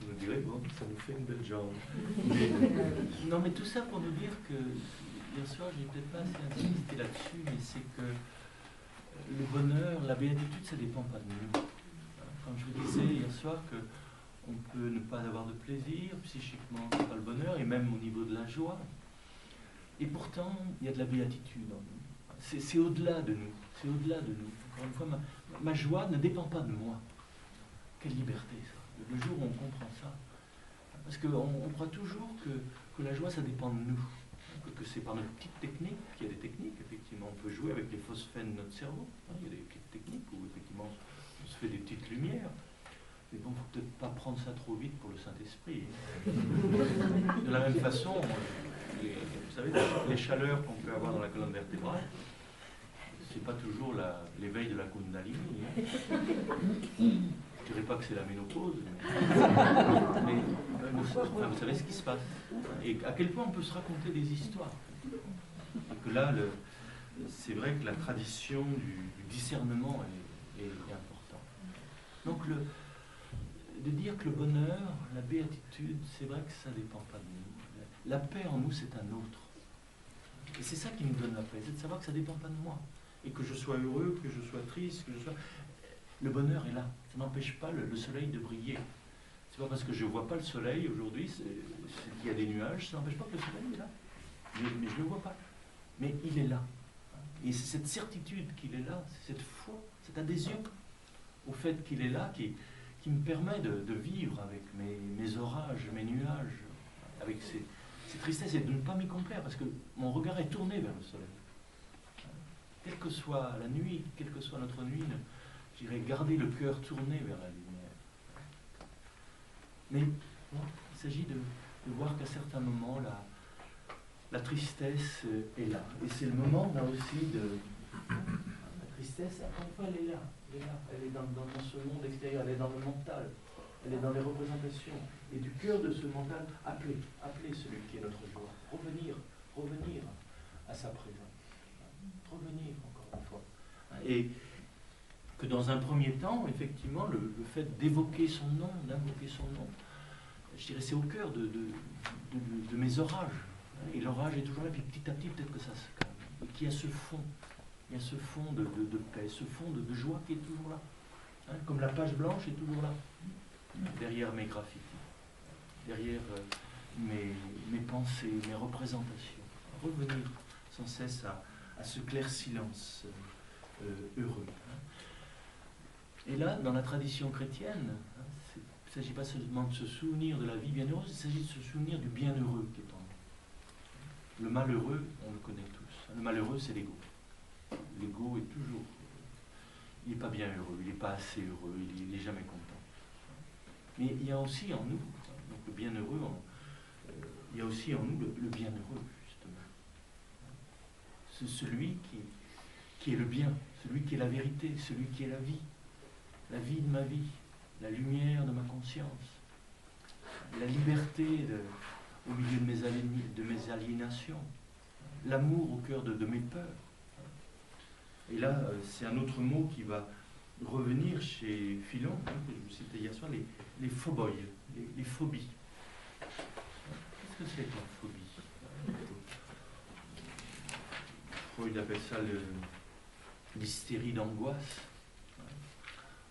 Vous nous direz, bon, ça nous fait une belle jambe. Non, mais tout ça pour nous dire que, hier soir, je n'ai peut-être pas assez insisté là-dessus, mais c'est que le bonheur, la béatitude, ça ne dépend pas de nous. Comme je vous disais hier soir qu'on peut ne pas avoir de plaisir, psychiquement, c'est pas le bonheur, et même au niveau de la joie. Et pourtant, il y a de la béatitude en nous. C'est au-delà de nous. C'est au-delà de nous. Encore une fois, ma joie ne dépend pas de moi. Quelle liberté, ça. Le jour où on comprend ça. Parce qu'on croit toujours que la joie, ça dépend de nous. Que c'est par notre petite technique, qu'il y a des techniques, effectivement, on peut jouer avec les phosphènes de notre cerveau. Il y a des petites techniques où, effectivement, on se fait des petites lumières. Mais bon, il ne faut peut-être pas prendre ça trop vite pour le Saint-Esprit. De la même façon, vous savez, les chaleurs qu'on peut avoir dans la colonne vertébrale, c'est pas toujours l'éveil de la Kundalini. Je ne dirais pas que c'est la ménopause, mais vous savez ce qui se passe. Et à quel point on peut se raconter des histoires. Et que là, c'est vrai que la tradition du discernement est importante. Donc, de dire que le bonheur, la béatitude, c'est vrai que ça ne dépend pas de nous. La paix en nous, c'est un autre. Et c'est ça qui nous donne la paix, c'est de savoir que ça ne dépend pas de moi. Et que je sois heureux, que je sois triste, que je sois... Le bonheur est là. Ça n'empêche pas le soleil de briller. C'est pas parce que je ne vois pas le soleil aujourd'hui qu'il y a des nuages, ça n'empêche pas que le soleil est là. Mais je ne le vois pas. Mais il est là. Et c'est cette certitude qu'il est là, c'est cette foi, cette adhésion au fait qu'il est là qui me permet de vivre avec mes orages, mes nuages, avec ces tristesses et de ne pas m'y complaire parce que mon regard est tourné vers le soleil. Quelle que soit la nuit, quelle que soit notre nuit, j'irai garder le cœur tourné vers la lumière. Mais bon, il s'agit de voir qu'à certains moments, la tristesse est là. Et c'est le moment là aussi de... La tristesse, encore une fois, elle est là. Elle est dans ce monde extérieur, elle est dans le mental, elle est dans les représentations. Et du cœur de ce mental, appeler celui qui est notre joie. Revenir à sa présence. Revenir, encore une fois. Et que dans un premier temps, effectivement, le fait d'évoquer son nom, d'invoquer son nom, je dirais c'est au cœur de mes orages. Et l'orage est toujours là, puis petit à petit, peut-être que ça se calme. Et qu'il y a ce fond, il y a ce fond de paix, ce fond de joie qui est toujours là. Comme la page blanche est toujours là, derrière mes graffitis, derrière mes pensées, mes représentations. Revenir sans cesse à ce clair silence heureux. Et là, dans la tradition chrétienne, il ne s'agit pas seulement de se souvenir de la vie bienheureuse, il s'agit de se souvenir du bienheureux qui est en nous. Le malheureux, on le connaît tous. Le malheureux, c'est l'ego. L'ego est toujours... Il n'est pas bien heureux, il n'est pas assez heureux, il n'est jamais content. Mais il y a aussi en nous, donc le bienheureux, il y a aussi en nous le bienheureux, justement. C'est celui qui est le bien, celui qui est la vérité, celui qui est la vie de ma vie, la lumière de ma conscience, la liberté au milieu de mes aliénations, l'amour au cœur de mes peurs. Et là, c'est un autre mot qui va revenir chez Philon, que je vous citais hier soir, les phoboïs, les phobies. Qu'est-ce que c'est que la phobie? Freud appelle ça l'hystérie d'angoisse.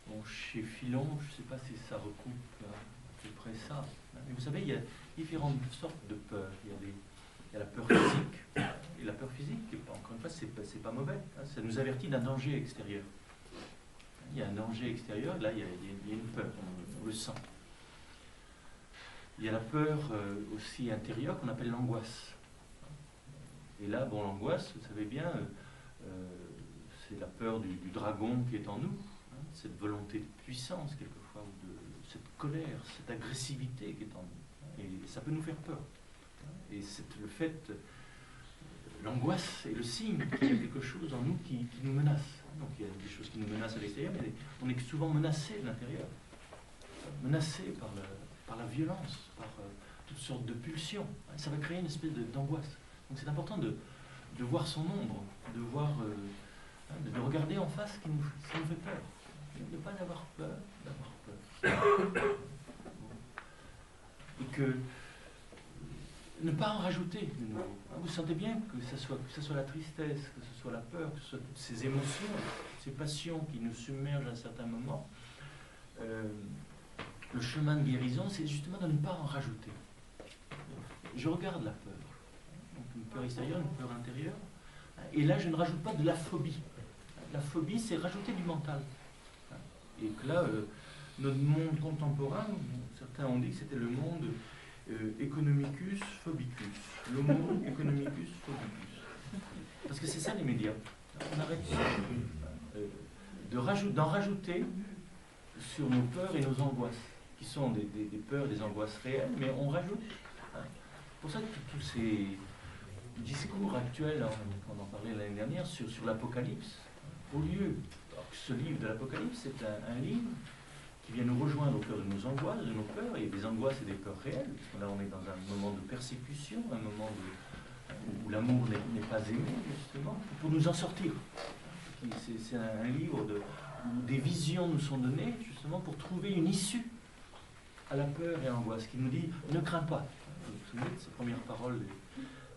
Bon, chez Philon, je ne sais pas si ça recoupe à peu près ça. Mais vous savez, il y a différentes sortes de peurs. Il y a la peur physique. Et la peur physique, encore une fois, c'est pas mauvais. Ça nous avertit d'un danger extérieur. Il y a un danger extérieur, là, il y a une peur, on le sent. Il y a la peur aussi intérieure qu'on appelle l'angoisse. Et là, bon, l'angoisse, vous savez bien, c'est la peur du dragon qui est en nous, cette volonté de puissance, quelquefois, ou de cette colère, cette agressivité qui est en nous. Et ça peut nous faire peur. Et c'est le fait, l'angoisse est le signe qu'il y a quelque chose en nous qui nous menace. Donc il y a des choses qui nous menacent à l'extérieur, mais on est souvent menacé de l'intérieur. Menacé par la violence, par toutes sortes de pulsions. Ça va créer une espèce d'angoisse. Donc c'est important de voir son ombre, de voir, de regarder en face ce qui nous fait peur. De ne pas avoir peur, d'avoir peur. et que ne pas en rajouter de nouveau. Vous sentez bien que ce soit la tristesse, que ce soit la peur, que ce soit toutes ces émotions, ces passions qui nous submergent à un certain moment. Le chemin de guérison, c'est justement de ne pas en rajouter. Je regarde la peur. Donc une peur extérieure, une peur intérieure. Et là, je ne rajoute pas de la phobie. La phobie, c'est rajouter du mental. Et que là, notre monde contemporain, certains ont dit que c'était le monde economicus phobicus. L'homo economicus phobicus. Parce que c'est ça les médias. On arrête d'en rajouter sur nos peurs et nos angoisses, qui sont des peurs, des angoisses réelles, mais on rajoute. C'est pour ça que tous ces discours actuels, on en parlait l'année dernière, sur l'Apocalypse, au lieu, alors que ce livre de l'Apocalypse, c'est un livre qui vient nous rejoindre au cœur de nos angoisses, de nos peurs, et des angoisses et des peurs réelles, parce que là on est dans un moment de persécution, un moment où l'amour n'est pas aimé, justement, pour nous en sortir. C'est un livre où des visions nous sont données, justement, pour trouver une issue à la peur et à l'angoisse, qui nous dit « ne crains pas ». Vous vous souvenez de ces premières paroles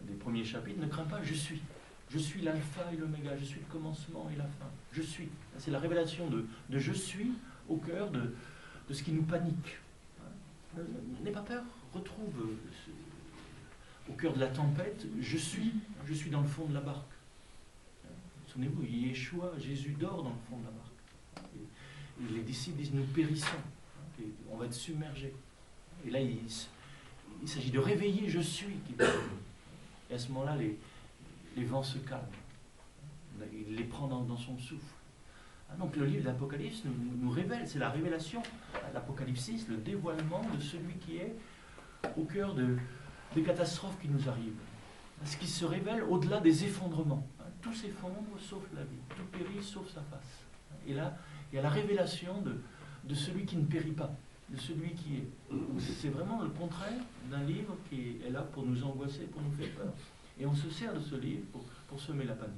des premiers chapitres, « ne crains pas, je suis ». Je suis l'alpha et l'oméga, je suis le commencement et la fin. Je suis. C'est la révélation de je suis au cœur de ce qui nous panique. N'aie pas peur, retrouve au cœur de la tempête, je suis dans le fond de la barque. Souvenez-vous, Yeshua, Jésus dort dans le fond de la barque. Et les disciples disent, nous périssons, et on va être submergés. Et là, il s'agit de réveiller je suis. Et à ce moment-là, les vents se calment. Il les prend dans son souffle. Donc le livre de l'Apocalypse nous révèle, c'est la révélation, l'Apocalypsis, le dévoilement de celui qui est au cœur des catastrophes qui nous arrivent. Ce qui se révèle au-delà des effondrements. Tout s'effondre sauf la vie, tout périt sauf sa face. Et là, il y a la révélation de celui qui ne périt pas, de celui qui est. C'est vraiment le contraire d'un livre qui est là pour nous angoisser, pour nous faire peur. Et on se sert de ce livre pour semer la panique,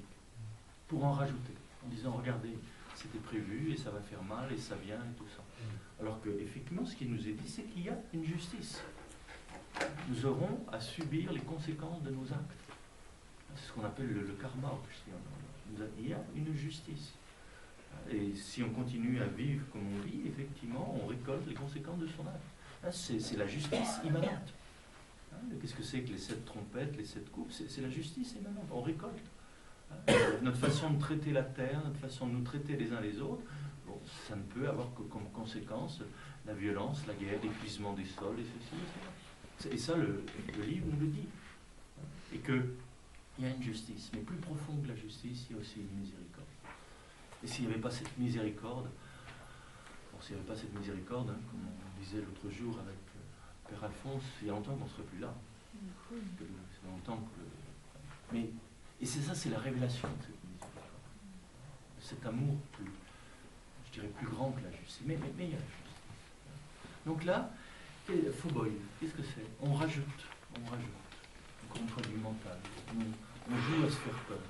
pour en rajouter, en disant, regardez, c'était prévu et ça va faire mal et ça vient et tout ça. Alors qu'effectivement, ce qui nous est dit, c'est qu'il y a une justice. Nous aurons à subir les conséquences de nos actes. C'est ce qu'on appelle le karma. Il y a une justice. Et si on continue à vivre comme on vit, effectivement, on récolte les conséquences de son acte. C'est la justice immanente. Qu'est-ce que c'est que les 7 trompettes, les 7 coupes? C'est la justice immanente. On récolte. Notre façon de traiter la terre, notre façon de nous traiter les uns les autres, bon, ça ne peut avoir que comme conséquence la violence, la guerre, l'épuisement des sols et ceci et cela. Et ça, le livre nous le dit. Et qu'il y a une justice, mais plus profonde que la justice, il y a aussi une miséricorde. Et s'il n'y avait pas cette miséricorde, s'il n'y avait pas cette miséricorde, comme on disait l'autre jour avec Père Alphonse, il y a longtemps qu'on ne serait plus là. C'est longtemps que... Et c'est ça, c'est la révélation de cette miséricorde. Cet amour plus, je dirais, plus grand que la justice. Mais il y a la justice. Donc là, phoboi, qu'est-ce que c'est? On rajoute. Encore une fois du mental. On joue à se faire peur.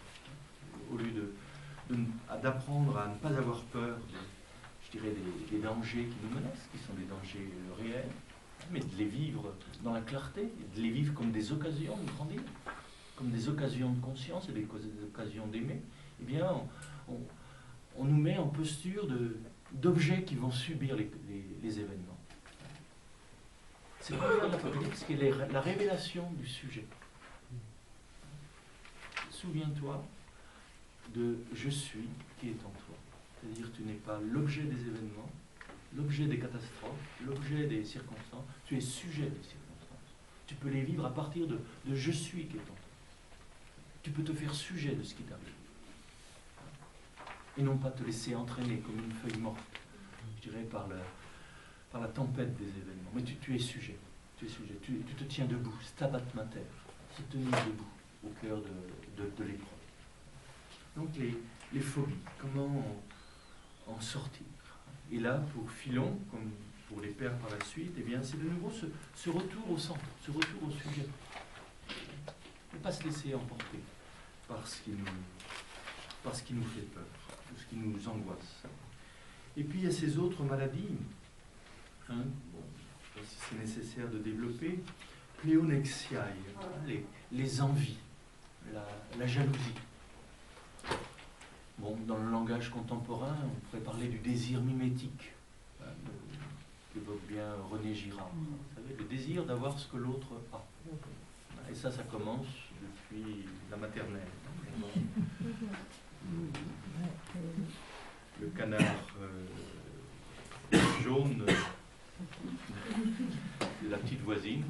Au lieu d'apprendre à ne pas avoir peur, je dirais, des dangers qui nous menacent, qui sont des dangers réels, mais de les vivre dans la clarté, de les vivre comme des occasions de grandir, comme des occasions de conscience et des occasions d'aimer, eh bien, on nous met en posture d'objets qui vont subir les événements. C'est le contraire de l'Apocalypse qui est la révélation du sujet. Souviens-toi de « je suis » qui est en toi. C'est-à-dire que tu n'es pas l'objet des événements, l'objet des catastrophes, l'objet des circonstances, tu es sujet des circonstances. Tu peux les vivre à partir de « je suis » qui est en toi. Tu peux te faire sujet de ce qui t'arrive. Et non pas te laisser entraîner comme une feuille morte, je dirais, par la tempête des événements. Mais tu es sujet. Tu es sujet. Tu te tiens debout. Stabat mater. Se tenir debout au cœur de l'épreuve. Donc les phobies. Comment en sortir? Et là, pour Philon, comme pour les pères par la suite, eh bien, c'est de nouveau ce retour au centre, ce retour au sujet. Ne pas se laisser emporter par ce qui nous fait peur, ce qui nous angoisse. Et puis il y a ces autres maladies, si c'est nécessaire de développer, Pleonexiae, les envies, la jalousie. Bon, dans le langage contemporain, on pourrait parler du désir mimétique, qu'évoque bien René Girard. Vous savez, le désir d'avoir ce que l'autre a. Et ça commence depuis la maternelle. Le canard jaune de la petite voisine,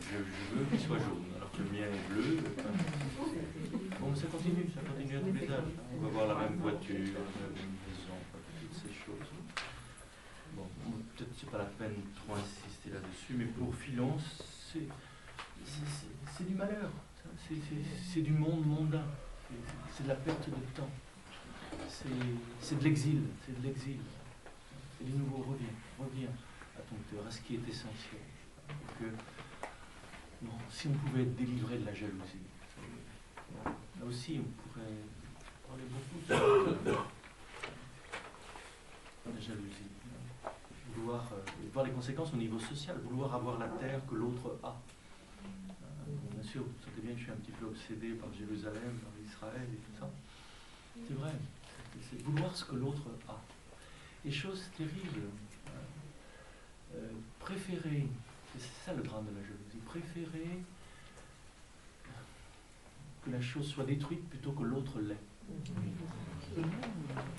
je veux qu'il soit jaune, alors que le mien est bleu. Bon, ça continue à tous les âges. On va voir la même voiture, la même maison, toutes ces choses. Bon, peut-être c'est pas la peine de trop insister là-dessus, mais pour Philon, c'est du malheur, c'est du monde mondain, c'est de la perte de temps, c'est de l'exil, et de nouveau reviens à ton cœur, à ce qui est essentiel. Que, bon, si on pouvait être délivré de la jalousie, bon, là aussi on pourrait parler beaucoup de la jalousie. Vouloir voir les conséquences au niveau social, vouloir avoir la terre que l'autre a. Bien sûr, vous sentez bien que je suis un petit peu obsédé par Jérusalem, par Israël et tout ça. C'est vrai, c'est vouloir ce que l'autre a. Et chose terrible, préférer, c'est ça le drame de la jalousie, préférer que la chose soit détruite plutôt que l'autre l'est.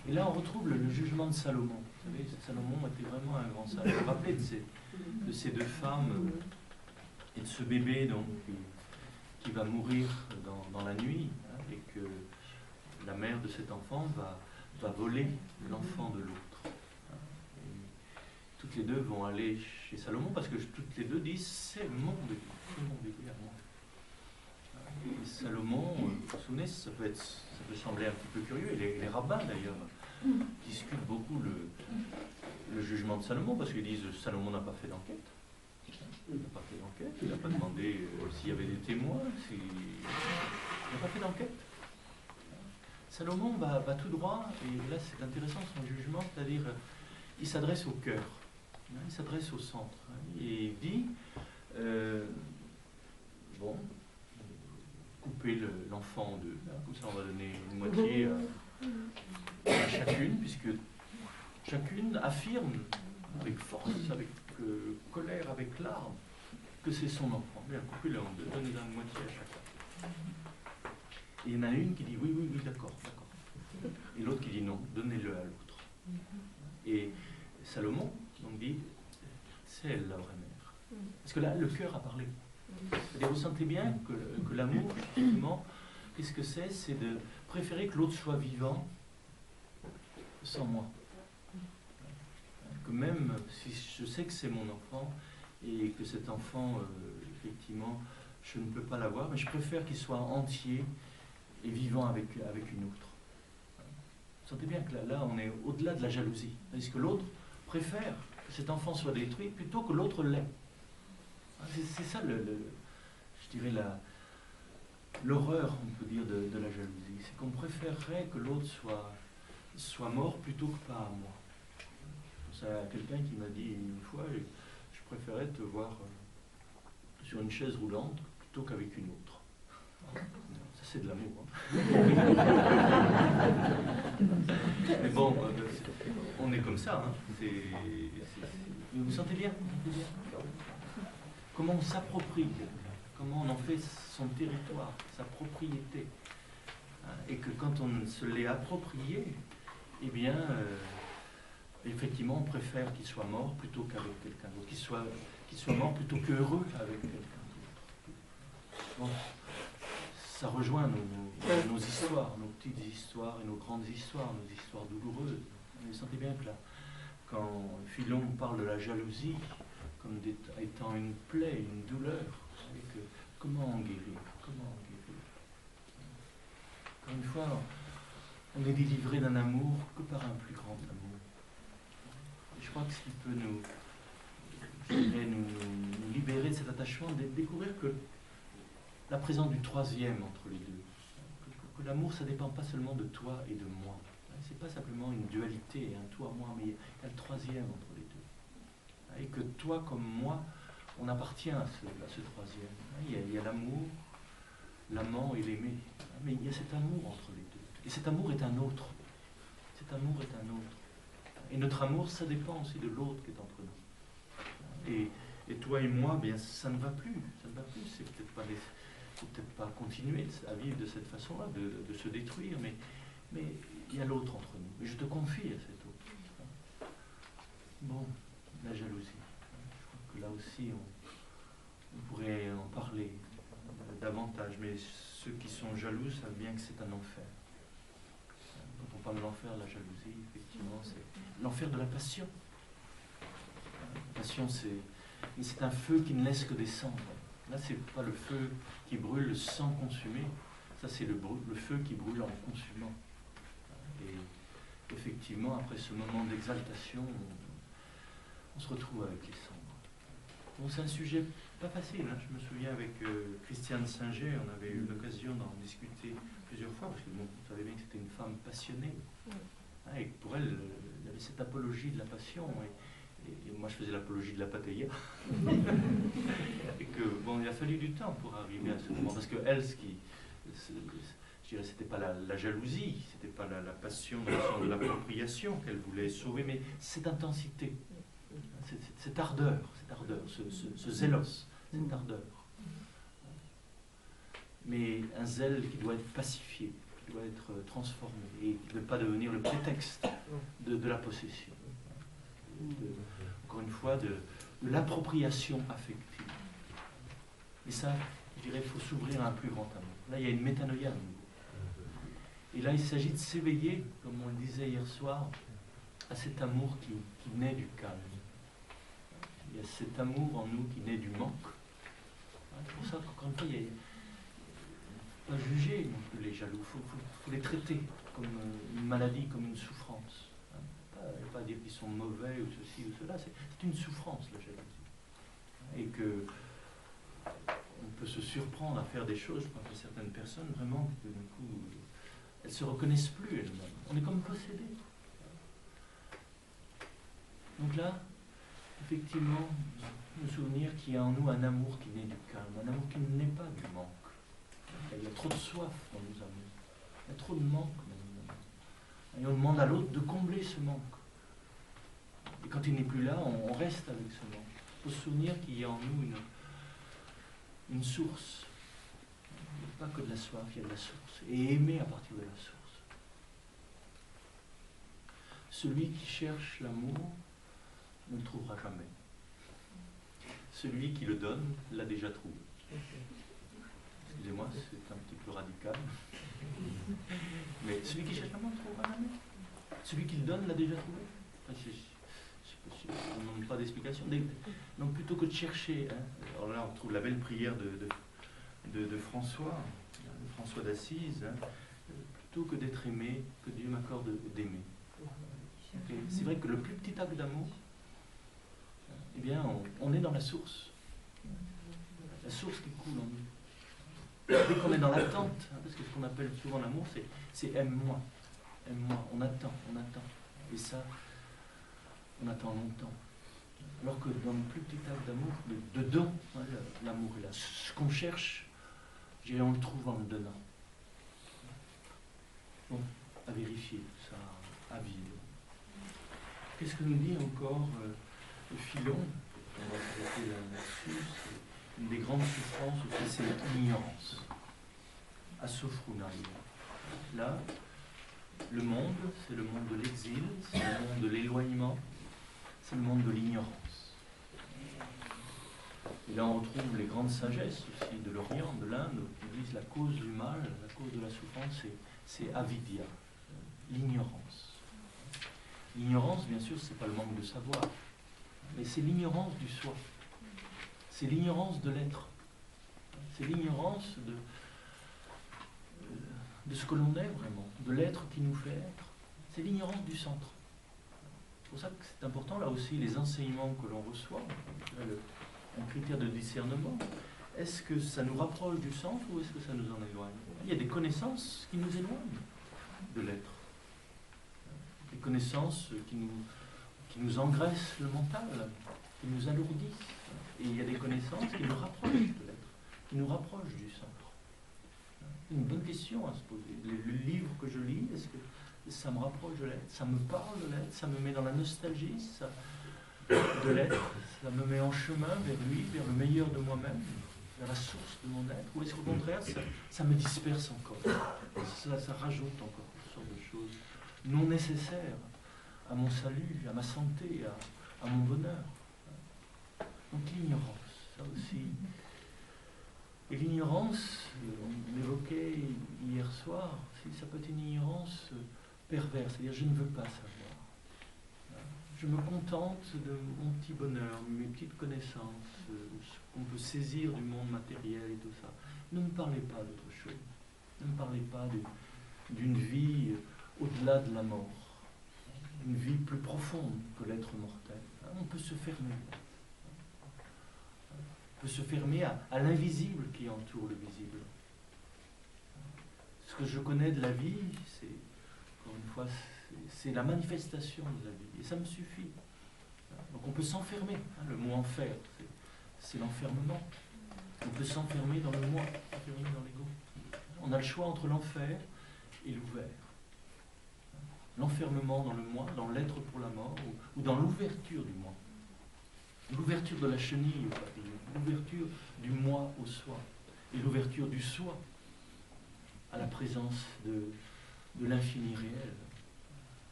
Et là, on retrouve le jugement de Salomon. Vous savez, Salomon était vraiment un grand sage. Vous vous rappelez de ces deux femmes et de ce bébé donc, qui va mourir dans la nuit, hein, et que la mère de cet enfant va voler l'enfant de l'autre. Et toutes les deux vont aller chez Salomon parce que toutes les deux disent c'est mon bébé à moi. Et Salomon, vous vous souvenez, ça peut sembler un petit peu curieux, et les rabbins d'ailleurs discutent beaucoup le jugement de Salomon, parce qu'ils disent Salomon n'a pas fait d'enquête. Il n'a pas fait d'enquête, il n'a pas demandé s'il y avait des témoins, il n'a pas fait d'enquête. Salomon va tout droit, et là c'est intéressant son jugement, c'est-à-dire il s'adresse au cœur, il s'adresse au centre, et il dit bon, couper l'enfant en deux, comme ça on va donner une moitié à chacune, puisque chacune affirme avec force, avec colère, avec larmes, que c'est son enfant. Bien, coupez-le en deux, donnez-la une moitié à chacun. Et il y en a une qui dit oui, d'accord. Et l'autre qui dit non, donnez-le à l'autre. Et Salomon donc dit, c'est elle la vraie mère. Parce que là, le cœur a parlé. C'est-à-dire, vous sentez bien que l'amour, justement, qu'est-ce que c'est? C'est de préférer que l'autre soit vivant sans moi. Que même si je sais que c'est mon enfant, et que cet enfant, effectivement, je ne peux pas l'avoir, mais je préfère qu'il soit entier et vivant avec une autre. Vous sentez bien que là on est au-delà de la jalousie. Parce que l'autre préfère que cet enfant soit détruit plutôt que l'autre l'ait. C'est ça, je dirais, l'horreur, on peut dire, de la jalousie. C'est qu'on préférerait que l'autre soit mort plutôt que pas à moi. C'est quelqu'un qui m'a dit une fois, je préférais te voir sur une chaise roulante plutôt qu'avec une autre. Ça, c'est de l'amour. Mais bon, on est comme ça. Hein. Vous sentez bien, comment on s'approprie, comment on en fait son territoire, sa propriété. Et que quand on se l'est approprié, eh bien, effectivement, on préfère qu'il soit mort plutôt qu'avec quelqu'un d'autre, qu'il soit mort plutôt qu'heureux avec quelqu'un d'autre. Bon, ça rejoint nos histoires, nos petites histoires et nos grandes histoires, nos histoires douloureuses. Vous sentez bien que là, quand Philon parle de la jalousie comme étant une plaie, une douleur, vous savez que comment en guérir? Encore une fois, on est délivré d'un amour que par un plus grand amour. Et je crois que ce qui peut nous libérer de cet attachement, de découvrir que la présence du troisième entre les deux, que l'amour, ça ne dépend pas seulement de toi et de moi. C'est pas simplement une dualité, un toi, moi, mais il y a le troisième entre les deux. Et que toi comme moi, on appartient à ce troisième. Il y a l'amour, l'amant et l'aimé. Mais il y a cet amour entre les deux. Et cet amour est un autre. Cet amour est un autre. Et notre amour, ça dépend aussi de l'autre qui est entre nous. Et toi et moi, bien, ça ne va plus. Ça ne va plus. C'est peut-être pas continuer à vivre de cette façon-là, de se détruire, mais il y a l'autre entre nous. Et je te confie à cet autre. Bon, la jalousie. Je crois que là aussi, on pourrait en parler davantage, mais ceux qui sont jaloux savent bien que c'est un enfer. Quand on parle de l'enfer, la jalousie, effectivement, c'est l'enfer de la passion. La passion, c'est un feu qui ne laisse que des cendres. Là, c'est pas le feu qui brûle sans consumer. Ça, c'est le feu qui brûle en consumant. Et effectivement, après ce moment d'exaltation, on se retrouve avec les cendres. Bon, c'est un sujet pas facile. Hein. Je me souviens avec Christiane Singer, on avait eu l'occasion d'en discuter plusieurs fois, parce que bon, vous savez bien que c'était une femme passionnée. Hein, et pour elle, il y avait cette apologie de la passion. Et moi, je faisais l'apologie de la pateia. Et que, bon, il a fallu du temps pour arriver à ce moment. Parce que elle, je dirais, c'était pas la jalousie, c'était pas la passion dans le sens de l'appropriation qu'elle voulait sauver, mais cette intensité, cette ardeur, ce zélos, cette ardeur. Mais un zèle qui doit être pacifié, qui doit être transformé, et qui ne doit pas devenir le prétexte de la possession. Encore une fois, de l'appropriation affective. Et ça, je dirais, il faut s'ouvrir à un plus grand amour. Là, il y a une métanoïa à nouveau. Et là, il s'agit de s'éveiller, comme on le disait hier soir, à cet amour qui naît du calme. Il y a cet amour en nous qui naît du manque. C'est pour ça qu'encore une fois, il ne faut pas juger non plus les jaloux. Il faut les traiter comme une maladie, comme une souffrance. Pas dire qu'ils sont mauvais ou ceci ou cela, c'est une souffrance, la jalousie. Et que on peut se surprendre à faire des choses, je crois que certaines personnes, vraiment, d'un coup, elles ne se reconnaissent plus elles-mêmes. On est comme possédés. Donc là, effectivement, nous souvenir qu'il y a en nous un amour qui naît du calme, un amour qui ne naît pas du manque. Il y a trop de soif dans nos amours, il y a trop de manque dans nos amours. Et on demande à l'autre de combler ce manque. Et quand il n'est plus là, on reste avec ce manque. Il faut se souvenir qu'il y a en nous une source. Il n'y a pas que de la soif, il y a de la source. Et aimer à partir de la source. Celui qui cherche l'amour ne le trouvera jamais. Celui qui le donne l'a déjà trouvé. Excusez-moi, c'est un petit peu radical. Mais celui qui cherche l'amour ne le trouvera jamais. Celui qui le donne l'a déjà trouvé. On ne demande pas d'explication. Donc plutôt que de chercher, hein, alors là on trouve la belle prière de François d'Assise, hein, plutôt que d'être aimé, que Dieu m'accorde d'aimer. C'est vrai que le plus petit acte d'amour, eh bien, on est dans la source qui coule en nous. Dès qu'on est dans l'attente, hein, parce que ce qu'on appelle souvent l'amour, c'est aime-moi, on attend. Et ça, on attend longtemps. Alors que dans le plus petit acte d'amour, de don, hein, l'amour est là. Ce qu'on cherche, je dirais, on le trouve en le donnant. Bon, à vérifier tout ça, à vivre. Qu'est-ce que nous dit encore le Philon? On va traiter là-dessus. Une des grandes souffrances aussi, c'est l'ignorance. Asophrunai. Là, le monde, c'est le monde de l'exil, c'est le monde de l'éloignement, c'est le monde de l'ignorance. Et là, on retrouve les grandes sagesses aussi de l'Orient, de l'Inde, qui disent la cause du mal, la cause de la souffrance, c'est avidya, l'ignorance. L'ignorance, bien sûr, c'est pas le manque de savoir, mais c'est l'ignorance du soi. C'est l'ignorance de l'être. C'est l'ignorance de ce que l'on est vraiment, de l'être qui nous fait être. C'est l'ignorance du centre. C'est pour ça que c'est important, là aussi, les enseignements que l'on reçoit, un critère de discernement. Est-ce que ça nous rapproche du centre ou est-ce que ça nous en éloigne? Il y a des connaissances qui nous éloignent de l'être. Des connaissances qui nous engraissent le mental, qui nous alourdissent. Et il y a des connaissances qui nous rapprochent de l'être, qui nous rapprochent du centre. Une bonne question à se poser. Le livre que je lis, est-ce que ça me rapproche de l'être, ça me parle de l'être, ça me met dans la nostalgie de l'être, ça me met en chemin vers lui, vers le meilleur de moi-même, vers la source de mon être, ou est-ce qu'au contraire, ça me disperse encore, ça rajoute encore toutes sortes de choses non nécessaires à mon salut, à ma santé, à mon bonheur. Donc l'ignorance, ça aussi. Et l'ignorance, on l'évoquait hier soir, ça peut être une ignorance perverse, c'est-à-dire je ne veux pas savoir. Je me contente de mon petit bonheur, mes petites connaissances, ce qu'on peut saisir du monde matériel et tout ça. Ne me parlez pas d'autre chose. Ne me parlez pas d'une vie au-delà de la mort, une vie plus profonde que l'être mortel. On peut se fermer. On peut se fermer à l'invisible qui entoure le visible. Ce que je connais de la vie, c'est, encore une fois, c'est la manifestation de la vie. Et ça me suffit. Donc on peut s'enfermer. Le mot enfer, c'est l'enfermement. On peut s'enfermer dans le moi, s'enfermer dans l'ego. On a le choix entre l'enfer et l'ouvert. L'enfermement dans le moi, dans l'être pour la mort, ou dans l'ouverture du moi. L'ouverture de la chenille au papillon, l'ouverture du moi au soi, et l'ouverture du soi à la présence de l'infini réel,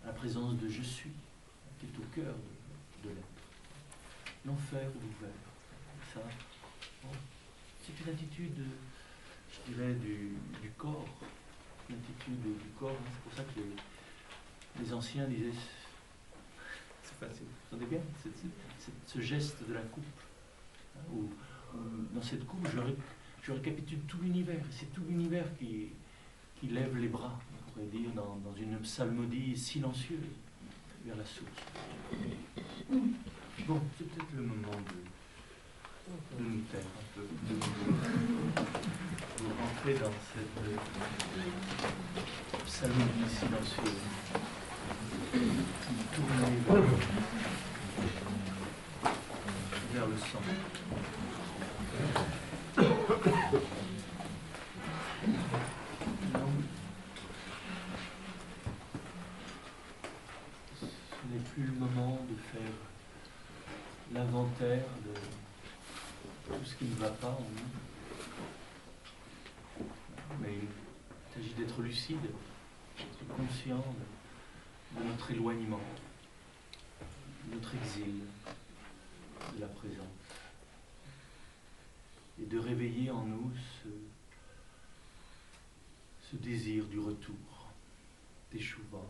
à la présence de je suis, qui est au cœur de l'être. L'enfer ou l'ouvert. Ça, bon, c'est une attitude, je dirais, du corps, une attitude du corps. C'est pour ça que les anciens disaient, c'est facile, vous entendez bien, ce geste de la coupe, où dans cette coupe, je récapitule tout l'univers. C'est tout l'univers qui lève les bras, on pourrait dire, dans une psalmodie silencieuse vers la source. Bon, c'est peut-être le moment de nous taire un peu, de rentrer dans cette psalmodie silencieuse, tourner vers le centre. Ce n'est plus le moment de faire l'inventaire de tout ce qui ne va pas en nous. Mais il s'agit d'être lucide, d'être conscient de notre éloignement, de notre exil de la présence. Et de réveiller en nous ce désir du retour, d'échouva,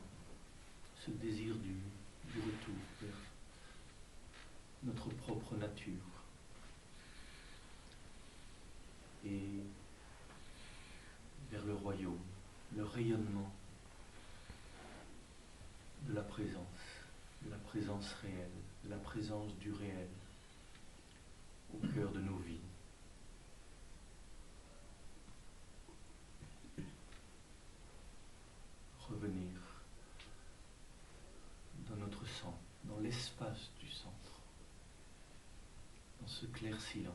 ce désir du retour vers notre propre nature. Et vers le royaume, le rayonnement de la présence réelle, de la présence du réel au cœur de nos vies. Revenir dans notre centre, dans l'espace du centre, dans ce clair silence,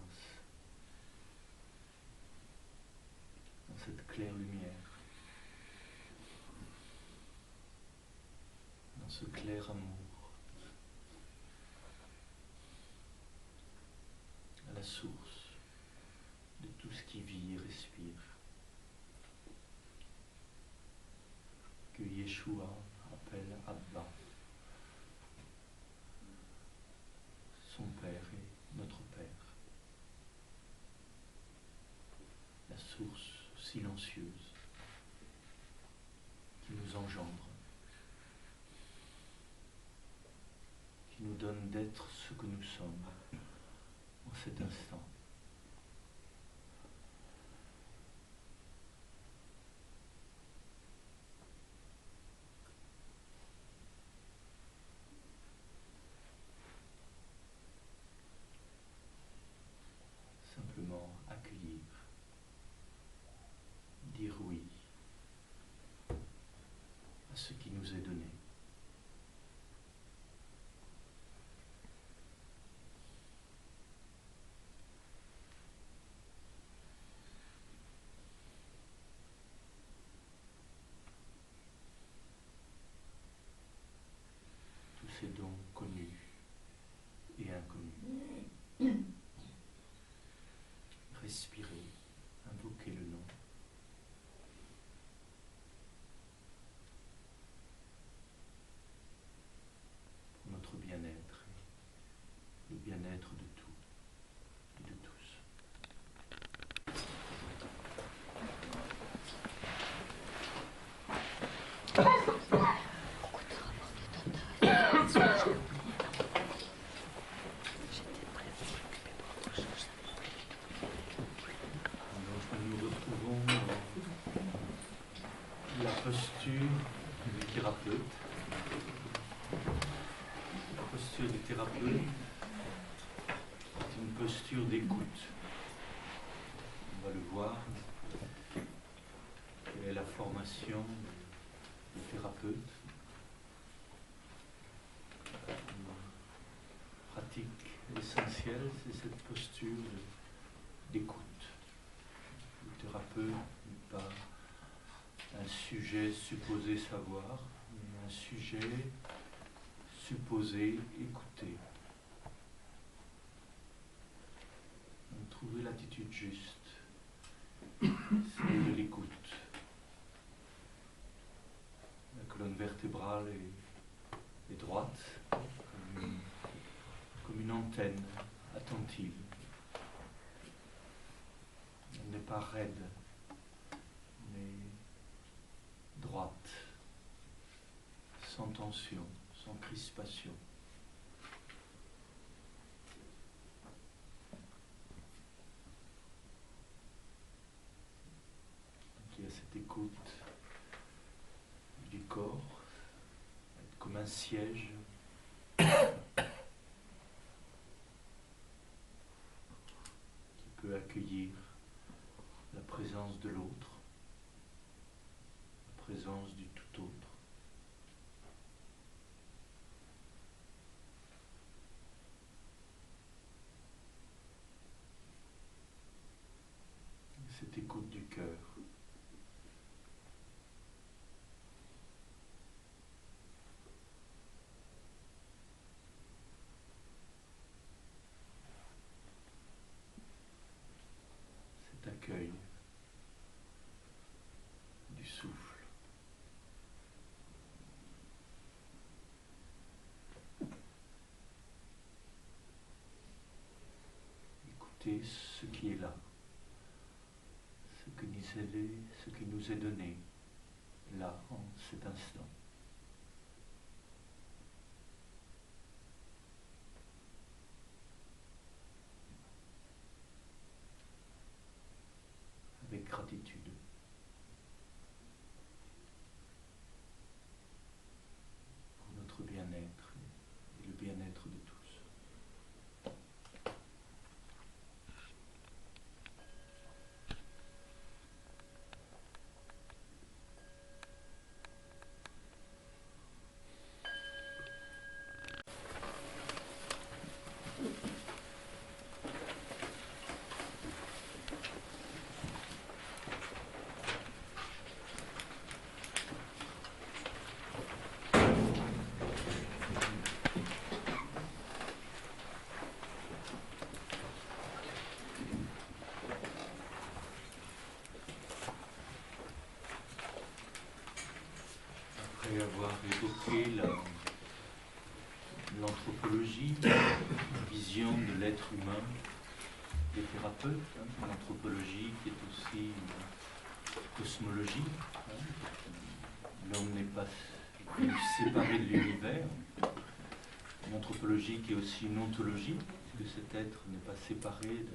dans cette claire lumière, dans ce clair amour, à la source de tout ce qui vit et respire. Que Yeshua appelle Abba, son Père et notre Père, la source silencieuse qui nous engendre, qui nous donne d'être ce que nous sommes en cet instant. Simplement accueillir, dire oui à ce qui nous est donné. possédons connu et inconnu. Respirez, invoquez le nom. Pour notre bien-être, le bien-être de tout et de tous. Posture du thérapeute. La posture du thérapeute est une posture d'écoute. On va le voir. Quelle est la formation du thérapeute? Une pratique essentielle, c'est cette posture d'écoute. Le thérapeute n'est pas un sujet supposé savoir, mais un sujet supposé écouter. Trouver l'attitude juste, c'est de l'écoute. La colonne vertébrale est droite, comme une antenne attentive. Elle n'est pas raide, mais droite, sans tension, sans crispation. Donc il y a cette écoute du corps, comme un siège qui peut accueillir la présence de l'autre, présence du tout autre. Cette écoute du cœur. Cet accueil du souffle. Ce qui est là, ce qui nous est donné, là, en cet instant. Avec gratitude. Pour notre bien-être et le bien-être de tous. Après avoir évoqué l'anthropologie, la vision de l'être humain des thérapeutes, l'anthropologie qui est aussi une cosmologie. L'homme n'est pas séparé de l'univers. Une anthropologie qui est aussi une ontologie, puisque cet être n'est pas séparé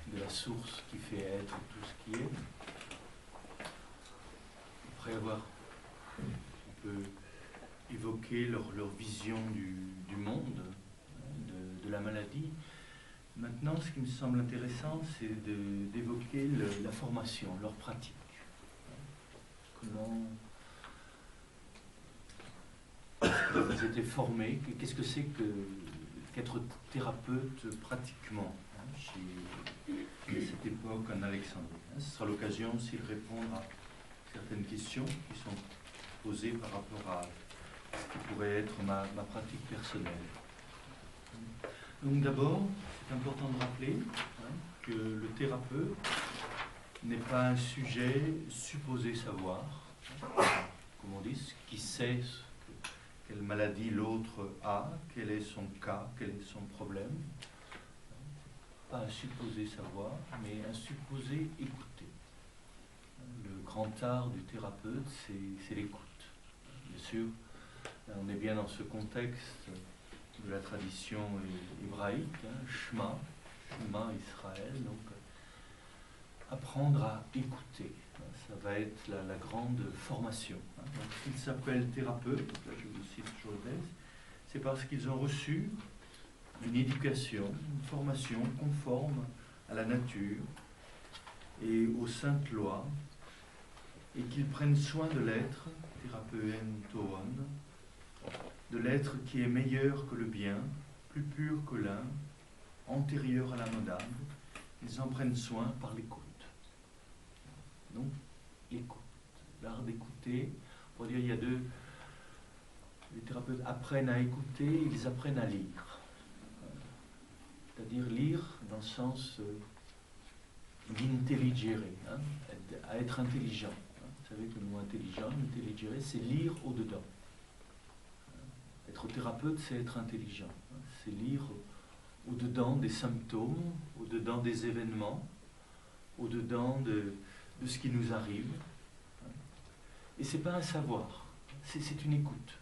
de la source qui fait être tout ce qui est. Après avoir un peu évoqué leur vision du monde, de la maladie, maintenant ce qui me semble intéressant, c'est d'évoquer la formation, leur pratique. Comment vous étiez formés, qu'est-ce que c'est qu'être thérapeute pratiquement chez cette époque en Alexandrie. Ce sera l'occasion aussi de répondre à certaines questions qui sont posées par rapport qui pourrait être ma pratique personnelle. Donc d'abord, c'est important de rappeler que le thérapeute n'est pas un sujet supposé savoir, comme on dit, qui sait quelle maladie l'autre a, quel est son cas, quel est son problème. Pas un supposé savoir, mais un supposé écouter. Le grand art du thérapeute, c'est l'écoute. Bien sûr, on est bien dans ce contexte de la tradition hébraïque, Shema Israël, donc apprendre à écouter, ça va être la grande formation. Donc s'ils s'appellent thérapeutes, là je vous cite toujours le texte, c'est parce qu'ils ont reçu une éducation, une formation conforme à la nature et aux saintes lois, et qu'ils prennent soin de l'être, thérapeuen toon, de l'être qui est meilleur que le bien, plus pur que l'un, antérieur à la moderne. Ils en prennent soin par l'écoute. Donc, l'écoute, l'art d'écouter. On pourrait dire il y a deux. Les thérapeutes apprennent à écouter, ils apprennent à lire. C'est-à-dire lire dans le sens d'intelligere, à être intelligent. Vous savez que le mot intelligent, intelligere, c'est lire au-dedans. Être thérapeute, c'est être intelligent. C'est lire au-dedans des symptômes, au-dedans des événements, au-dedans de ce qui nous arrive. Et ce n'est pas un savoir, c'est une écoute.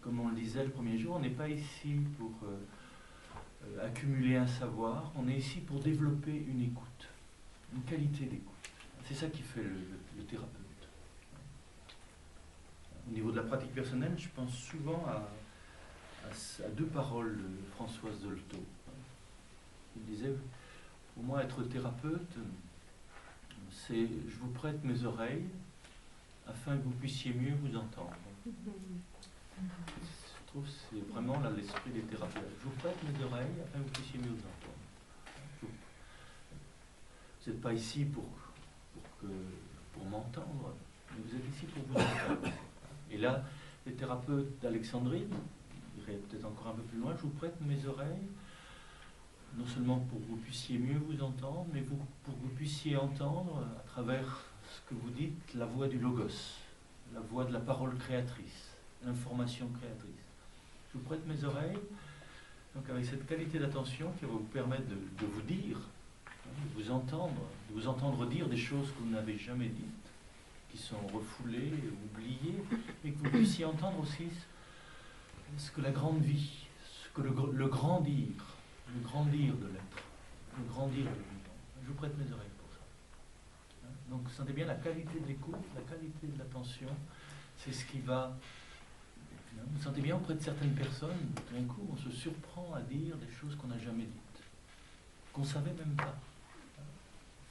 Comme on le disait le premier jour, on n'est pas ici pour accumuler un savoir, on est ici pour développer une écoute, une qualité d'écoute. C'est ça qui fait le thérapeute. Au niveau de la pratique personnelle, je pense souvent à deux paroles de Françoise Dolto. Il disait, pour moi, être thérapeute, c'est je vous prête mes oreilles afin que vous puissiez mieux vous entendre. Je trouve que c'est vraiment là l'esprit des thérapeutes. Je vous prête mes oreilles afin que vous puissiez mieux vous entendre. Vous n'êtes pas ici pour m'entendre, mais vous êtes ici pour vous entendre. Et là, les thérapeutes d'Alexandrie, iraient peut-être encore un peu plus loin, je vous prête mes oreilles, non seulement pour que vous puissiez mieux vous entendre, mais pour que vous puissiez entendre, à travers ce que vous dites, la voix du logos, la voix de la parole créatrice, l'information créatrice. Je vous prête mes oreilles, donc avec cette qualité d'attention qui va vous permettre de vous dire, de vous entendre dire des choses que vous n'avez jamais dites, qui sont refoulées, oubliées, mais que vous puissiez entendre aussi ce que la grande vie, ce que le grandir de l'être, le grandir de vivant. Je vous prête mes oreilles pour ça. Donc vous sentez bien la qualité de l'écoute, la qualité de l'attention, c'est ce qui va... Vous sentez bien auprès de certaines personnes, tout d'un coup, on se surprend à dire des choses qu'on n'a jamais dites, qu'on ne savait même pas.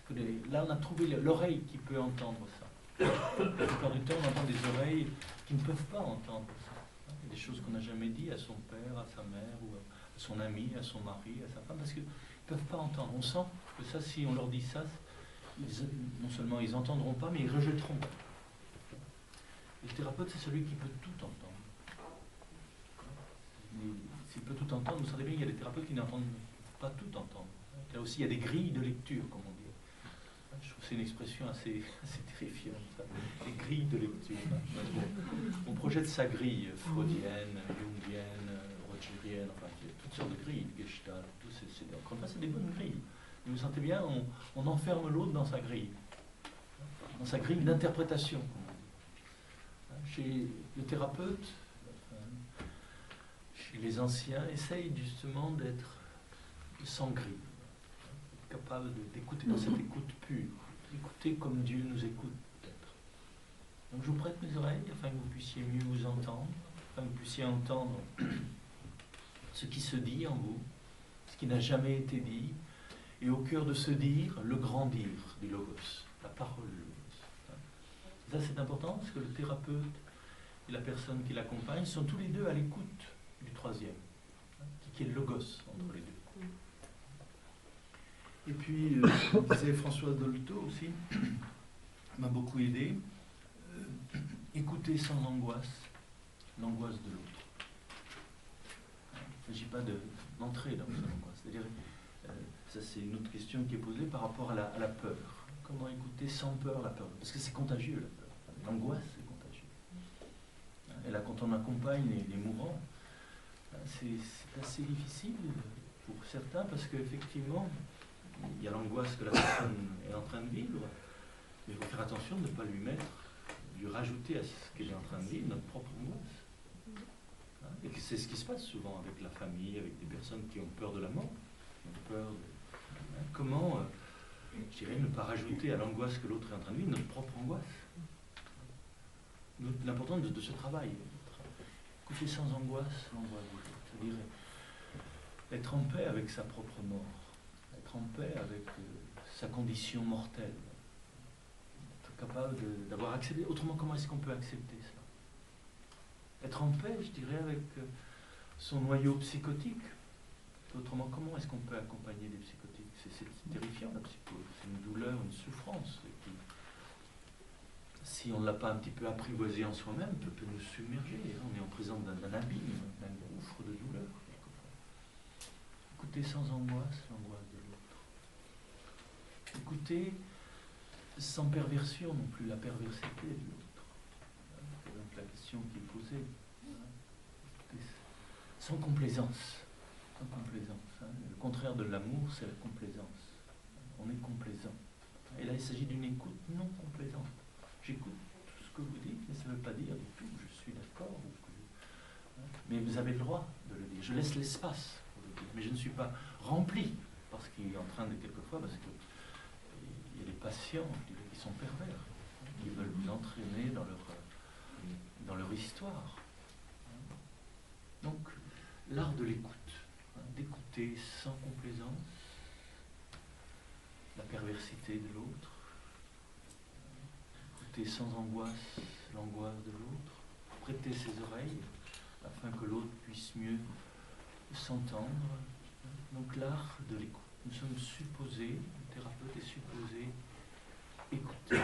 Parce que là, on a trouvé l'oreille qui peut entendre ça. La plupart du temps, on entend des oreilles qui ne peuvent pas entendre ça. Il y a des choses qu'on n'a jamais dit à son père, à sa mère, ou à son ami, à son mari, à sa femme, parce qu'ils ne peuvent pas entendre. On sent que ça, si on leur dit ça, non seulement ils n'entendront pas, mais ils rejetteront. Le thérapeute, c'est celui qui peut tout entendre. S'il peut tout entendre, vous savez bien, il y a des thérapeutes qui n'entendent pas tout entendre. Là aussi, il y a des grilles de lecture, comme on dit. Je trouve que c'est une expression assez terrifiante, ça. Les grilles de lecture. On projette sa grille freudienne, jungienne, rogerienne, enfin, il y a toutes sortes de grilles, gestalt, encore une fois, c'est des bonnes grilles. Et vous sentez bien, on enferme l'autre dans sa grille d'interprétation, comme on dit. Chez le thérapeute, chez les anciens, essaye justement d'être sans grille, capable d'écouter dans cette écoute pure, écouter comme Dieu nous écoute peut-être. Donc je vous prête mes oreilles afin que vous puissiez mieux vous entendre, afin que vous puissiez entendre ce qui se dit en vous, ce qui n'a jamais été dit, et au cœur de ce dire, le grandir du logos, la parole du logos. Ça c'est important parce que le thérapeute et la personne qui l'accompagne sont tous les deux à l'écoute du troisième, qui est le logos entre les deux. Et puis, disait Françoise Dolto aussi, m'a beaucoup aidé. écouter sans angoisse l'angoisse de l'autre. Il ne s'agit pas d'entrer dans cette angoisse. C'est-à-dire, ça c'est une autre question qui est posée par rapport à la peur. Comment écouter sans peur la peur? Parce que c'est contagieux la peur. L'angoisse c'est contagieux. Et là quand on accompagne les mourants, c'est assez difficile pour certains parce qu'effectivement, il y a l'angoisse que la personne est en train de vivre, mais il faut faire attention de ne pas lui rajouter à ce qu'elle est en train de vivre notre propre angoisse. Et c'est ce qui se passe souvent avec la famille, avec des personnes qui ont peur de la mort, qui ont peur de... Comment, je dirais, ne pas rajouter à l'angoisse que l'autre est en train de vivre notre propre angoisse. L'important de ce travail. Écouter sans angoisse l'angoisse de l'autre. C'est-à-dire être en paix avec sa propre mort, être en paix avec sa condition mortelle, être capable d'avoir accepté. Autrement, comment est-ce qu'on peut accepter ça? Être en paix, je dirais, avec son noyau psychotique. Autrement, comment est-ce qu'on peut accompagner les psychotiques? C'est terrifiant la psychose, c'est une douleur, une souffrance qui, si on ne l'a pas un petit peu apprivoisé en soi-même, peut nous submerger. On est en présence d'un abîme, d'un gouffre de douleur. Écoutez sans angoisse l'angoisse de l'autre. Écoutez sans perversion non plus la perversité de l'autre. C'est donc la question qui est posée. Sans complaisance. Sans complaisance. Le contraire de l'amour, c'est la complaisance. On est complaisant. Et là, il s'agit d'une écoute non complaisante. J'écoute tout ce que vous dites, mais ça ne veut pas dire du tout que je suis d'accord. Mais vous avez le droit de le dire. Je laisse l'espace pour le dire. Mais je ne suis pas rempli par ce qui est en train de quelquefois, parce qu'il y a des patients qui sont pervers, qui veulent vous entraîner dans leur histoire. Donc, l'art de l'écoute, d'écouter sans complaisance la perversité de l'autre, écouter sans angoisse l'angoisse de l'autre, prêter ses oreilles afin que l'autre puisse mieux s'entendre. Donc l'art de l'écoute. Nous sommes supposés, le thérapeute est supposé écouter.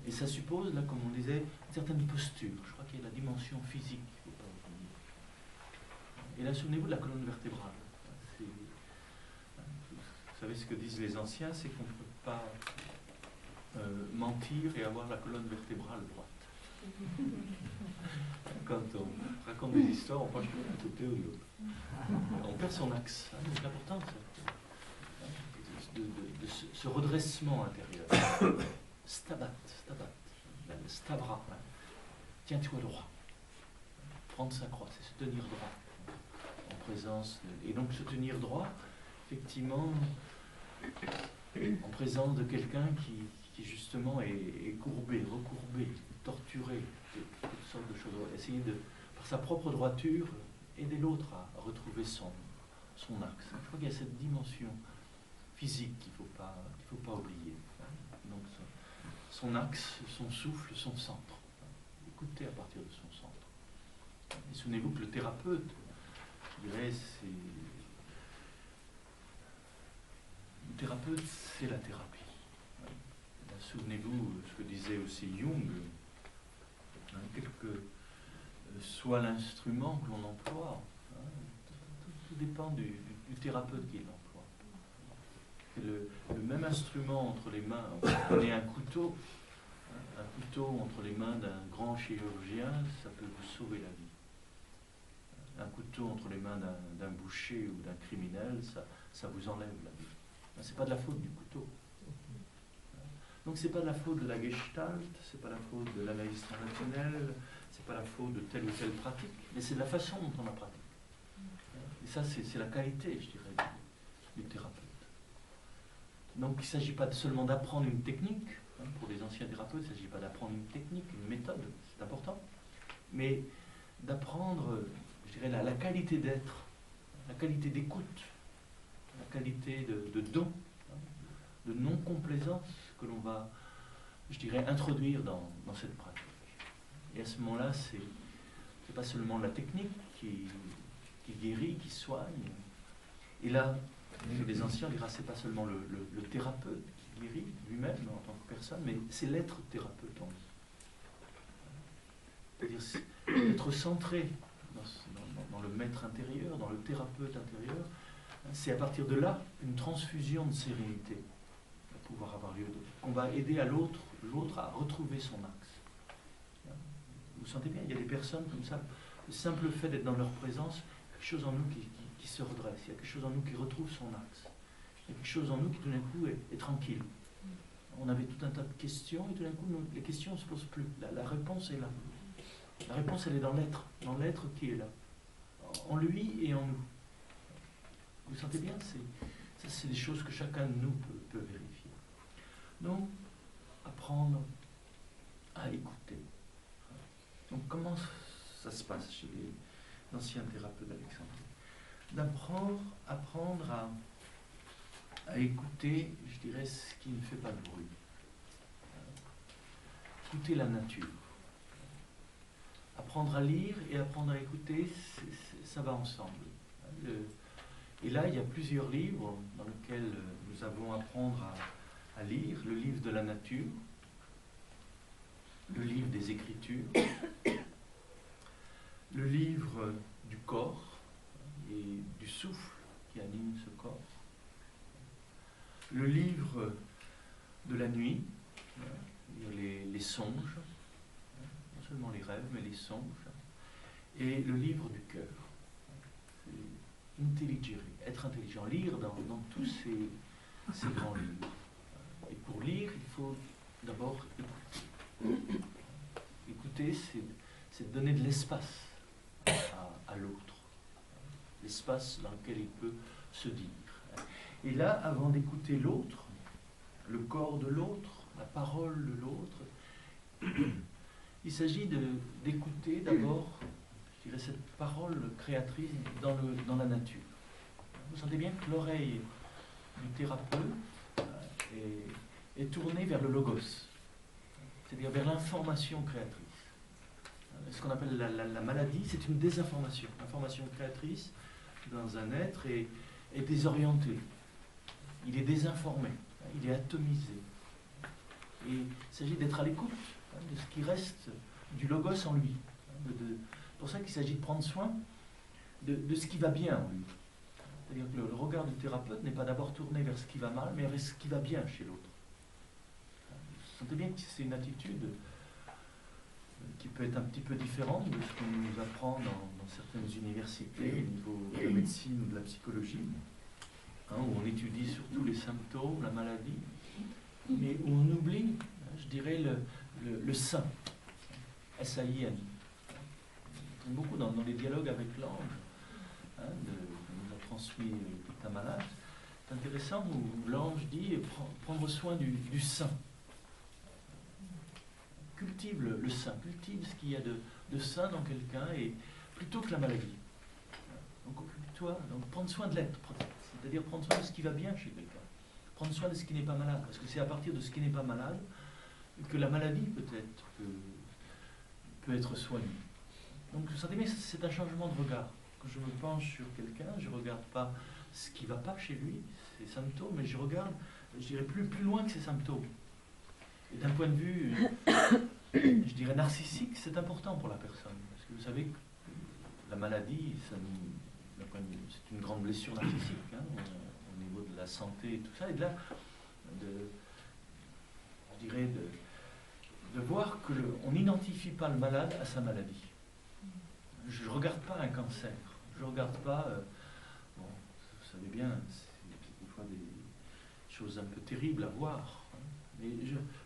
Et ça suppose, là, comme on disait, une certaine posture. Je crois qu'il y a la dimension physique. Et là, souvenez-vous de la colonne vertébrale. Vous savez ce que disent les anciens, c'est qu'on ne peut pas mentir et avoir la colonne vertébrale droite. Quand on raconte des histoires, on penche d'un côté ou de l'autre. On perd son axe. C'est important, de ce redressement intérieur. Stabat, stavra. Tiens-toi droit. Prendre sa croix, c'est se tenir droit. En présence et donc se tenir droit, effectivement, en présence de quelqu'un qui justement est courbé, recourbé, torturé, toutes sortes de choses. Essayer par sa propre droiture, aider l'autre à retrouver son axe. Je crois qu'il y a cette dimension physique qu'il ne faut pas oublier. Donc son axe, son souffle, son centre. Écoutez à partir de son centre. Et souvenez-vous que le thérapeute, je dirais, le thérapeute, c'est la thérapie. Souvenez-vous ce que disait aussi Jung, quel que soit l'instrument que l'on emploie, tout dépend du thérapeute qui l'emploie. Le même instrument entre les mains, on est un couteau entre les mains d'un grand chirurgien, ça peut vous sauver la vie. Un couteau entre les mains d'un boucher ou d'un criminel, ça vous enlève la vie. C'est pas de la faute du couteau. Donc c'est pas de la faute de la gestalt, c'est pas la faute de l'analyse transactionnelle, c'est pas la faute de telle ou telle pratique, mais c'est de la façon dont on la pratique. Et ça, c'est la qualité, je dirais, du thérapeute. Donc il ne s'agit pas seulement d'apprendre une technique, pour les anciens thérapeutes, il ne s'agit pas d'apprendre une technique, une méthode, c'est important, mais d'apprendre, je dirais, la qualité d'être, la qualité d'écoute, la qualité de don, de non-complaisance que l'on va, je dirais, introduire dans cette pratique. Et à ce moment-là, c'est pas seulement la technique qui guérit, qui soigne. Et là, les anciens diraient, c'est pas seulement le thérapeute qui guérit lui-même en tant que personne, mais c'est l'être thérapeute en lui. c'est-à-dire être centré dans le maître intérieur, dans le thérapeute intérieur. C'est à partir de là une transfusion de sérénité va pouvoir avoir lieu, qu'on va aider à l'autre à retrouver son axe. Vous sentez bien, il y a des personnes comme ça, le simple fait d'être dans leur présence, quelque chose en nous qui se redresse, il y a quelque chose en nous qui retrouve son axe, il y a quelque chose en nous qui tout d'un coup est tranquille. On avait tout un tas de questions et tout d'un coup les questions ne se posent plus, la réponse est là. La réponse elle est dans l'être qui est là, en lui et en nous. Vous sentez bien, ça c'est des choses que chacun de nous peut vérifier. Donc, apprendre à écouter. Donc comment ça se passe chez les anciens thérapeutes d'Alexandrie? Apprendre à écouter, je dirais, ce qui ne fait pas de bruit. Écouter la nature. Apprendre à lire et apprendre à écouter, ça va ensemble. Et là, il y a plusieurs livres dans lesquels nous avons à apprendre à lire. Le livre de la nature, le livre des Écritures, le livre du corps et du souffle qui anime ce corps, le livre de la nuit, les songes, non seulement les rêves, mais les songes, et le livre du cœur. Intelligere, être intelligent, lire dans tous ces grands livres. Et pour lire, il faut d'abord écouter. Écouter, c'est donner de l'espace à l'autre, l'espace dans lequel il peut se dire. Et là, avant d'écouter l'autre, le corps de l'autre, la parole de l'autre, il s'agit d'écouter d'abord, je dirais, cette parole créatrice dans la nature. Vous sentez bien que l'oreille du thérapeute est tournée vers le logos, c'est-à-dire vers l'information créatrice. Ce qu'on appelle la maladie, c'est une désinformation. L'information créatrice dans un être est désorientée. Il est désinformé, il est atomisé. Et il s'agit d'être à l'écoute de ce qui reste du logos en lui. C'est pour ça qu'il s'agit de prendre soin de ce qui va bien en lui. C'est-à-dire que le regard du thérapeute n'est pas d'abord tourné vers ce qui va mal, mais vers ce qui va bien chez l'autre. Vous sentez bien que c'est une attitude qui peut être un petit peu différente de ce qu'on nous apprend dans certaines universités au niveau de la médecine ou de la psychologie, où on étudie surtout les symptômes, la maladie, mais où on oublie, je dirais, le sain, S-A-I-N. Beaucoup dans les dialogues avec l'ange, qu'on nous a transmis ta malade, c'est intéressant où l'ange dit prendre soin du sain. Cultive le sain, cultive ce qu'il y a de sain dans quelqu'un, et plutôt que la maladie. Donc occupe-toi, prendre soin de l'être, c'est-à-dire prendre soin de ce qui va bien chez quelqu'un, prendre soin de ce qui n'est pas malade, parce que c'est à partir de ce qui n'est pas malade que la maladie peut-être peut être soignée. Donc vous savez, c'est un changement de regard. Quand je me penche sur quelqu'un, je ne regarde pas ce qui ne va pas chez lui, ses symptômes, mais je regarde, je dirais, plus loin que ses symptômes. Et d'un point de vue, je dirais, narcissique, c'est important pour la personne. Parce que vous savez que la maladie, c'est une grande blessure narcissique, au niveau de la santé et tout ça. Et de là, je dirais, de voir qu'on n'identifie pas le malade à sa maladie. Je ne regarde pas un cancer, je ne regarde pas, bon, vous savez bien, c'est des fois des choses un peu terribles à voir, mais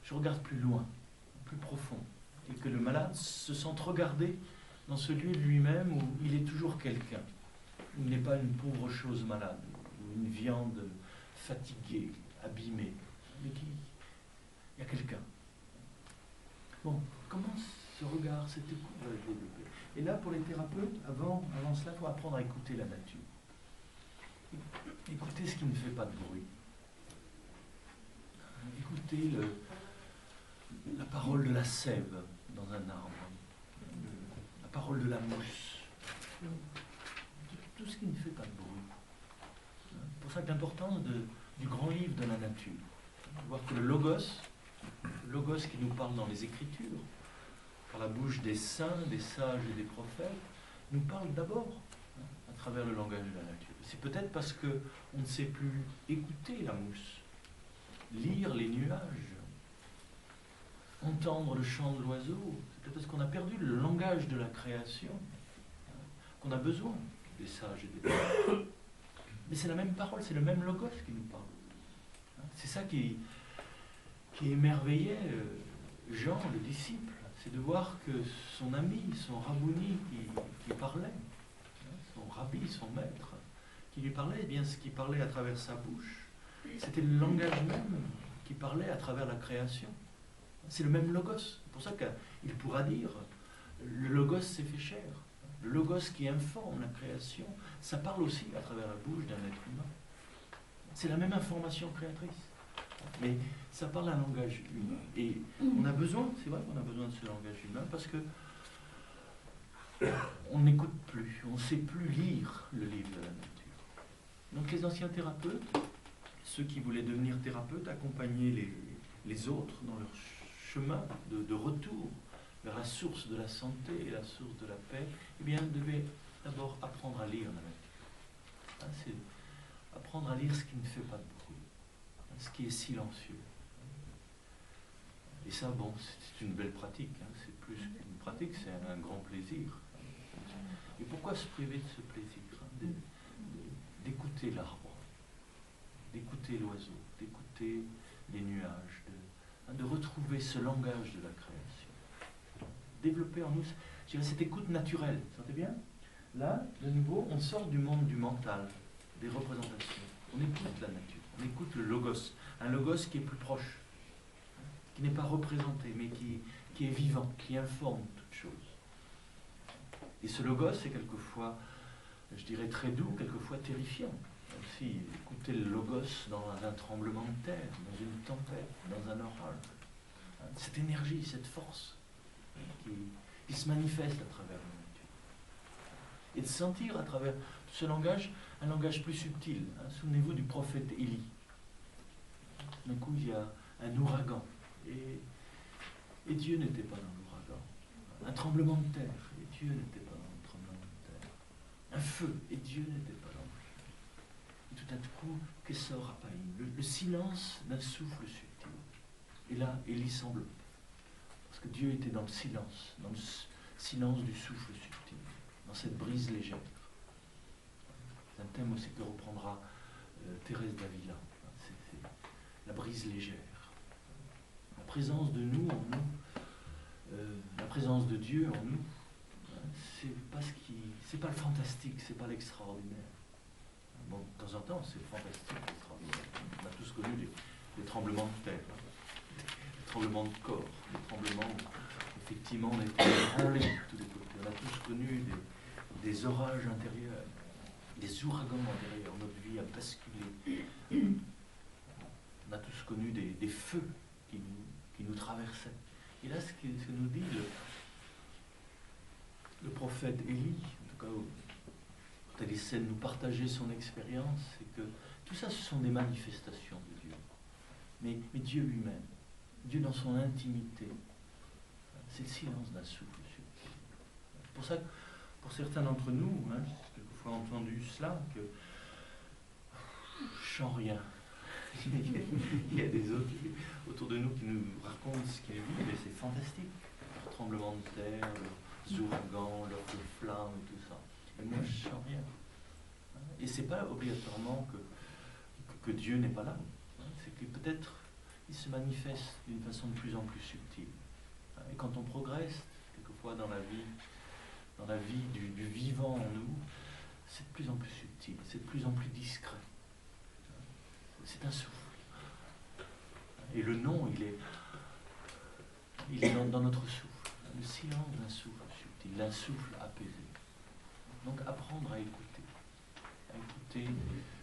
je regarde plus loin, plus profond, et que le malade se sente regardé dans ce lieu de lui-même où il est toujours quelqu'un. Il n'est pas une pauvre chose malade, ou une viande fatiguée, abîmée, mais il y a quelqu'un. Bon, comment ce regard, cette écoute va être développée? Et là, pour les thérapeutes, avant cela, il faut apprendre à écouter la nature. Écouter ce qui ne fait pas de bruit. Écouter la parole de la sève dans un arbre. La parole de la mousse. Tout ce qui ne fait pas de bruit. C'est pour ça que l'importance du grand livre de la nature. Voir que le logos qui nous parle dans les Écritures, par la bouche des saints, des sages et des prophètes, nous parle d'abord à travers le langage de la nature. C'est peut-être parce qu'on ne sait plus écouter la mousse, lire les nuages, entendre le chant de l'oiseau. C'est peut-être parce qu'on a perdu le langage de la création qu'on a besoin des sages et des prophètes. Mais c'est la même parole, c'est le même logos qui nous parle. C'est ça qui émerveillait Jean, le disciple, c'est de voir que son ami, son rabouni qui parlait, son rabbi, son maître, qui lui parlait, eh bien ce qui parlait à travers sa bouche, c'était le langage même qui parlait à travers la création. C'est le même logos. C'est pour ça qu'il pourra dire, le logos s'est fait chair. Le logos qui informe la création, ça parle aussi à travers la bouche d'un être humain. C'est la même information créatrice. Mais ça parle un langage humain. Et on a besoin, c'est vrai qu'on a besoin de ce langage humain parce que on n'écoute plus, on ne sait plus lire le livre de la nature. Donc les anciens thérapeutes, ceux qui voulaient devenir thérapeutes, accompagner les autres dans leur chemin de retour vers la source de la santé et la source de la paix, eh bien, devaient d'abord apprendre à lire la nature. C'est apprendre à lire ce qui ne fait pas de bruit, ce qui est silencieux. Et ça, bon, c'est une belle pratique, c'est plus qu'une pratique, c'est un grand plaisir. Et pourquoi se priver de ce plaisir, d'écouter l'arbre, d'écouter l'oiseau, d'écouter les nuages, de retrouver ce langage de la création. Développer en nous, je dirais, cette écoute naturelle. Vous sentez bien? Là, de nouveau, on sort du monde du mental, des représentations. On écoute la nature, on écoute le logos. Un logos qui est plus proche, qui n'est pas représenté, mais qui est vivant, qui informe toute chose. Et ce logos est quelquefois, je dirais, très doux, quelquefois terrifiant. Aussi, écouter le logos dans un tremblement de terre, dans une tempête, dans un orage. Cette énergie, cette force qui se manifeste à travers la nature. Et de sentir à travers ce langage, un langage plus subtil. Souvenez-vous du prophète Élie. D'un coup, il y a un ouragan. Et Dieu n'était pas dans l'ouragan. Un tremblement de terre. Et Dieu n'était pas dans le tremblement de terre. Un feu. Et Dieu n'était pas dans le feu. Et tout à coup, que sort Apaïm, le silence d'un souffle subtil. Et là, Élie semble. Parce que Dieu était dans le silence du souffle subtil, dans cette brise légère. C'est un thème aussi que reprendra Thérèse d'Avila. C'est la brise légère. La présence de nous en nous, la présence de Dieu en nous, c'est pas le fantastique, c'est pas l'extraordinaire. Bon, de temps en temps, c'est le fantastique, l'extraordinaire. On a tous connu des tremblements de terre, des tremblements de corps, des tremblements où, effectivement, on était ébranlés de tous les côtés. On a tous connu des orages intérieurs, des ouragans intérieurs. Notre vie a basculé. On a tous connu des feux qui nous traversaient. Et là, ce que nous dit le prophète Élie, en tout cas, quand il essaie de nous partager son expérience, c'est que tout ça, ce sont des manifestations de Dieu. Mais Dieu lui-même, Dieu dans son intimité, c'est le silence d'un souffle subtil. C'est pour ça que, pour certains d'entre nous, j'ai quelquefois entendu cela, que je sens rien. Il y a des autres autour de nous qui nous racontent ce qu'ils vivent, et c'est fantastique. Leurs tremblements de terre, leurs ouragans, leurs feux de flammes, tout ça. Et moi, je sens rien. Et c'est pas obligatoirement que Dieu n'est pas là. C'est que peut-être il se manifeste d'une façon de plus en plus subtile. Et quand on progresse, quelquefois dans la vie du vivant en nous, c'est de plus en plus subtil, c'est de plus en plus discret. C'est un souffle. Et le nom, il est dans notre souffle. Le silence d'un souffle subtil, d'un souffle apaisé. Donc apprendre à écouter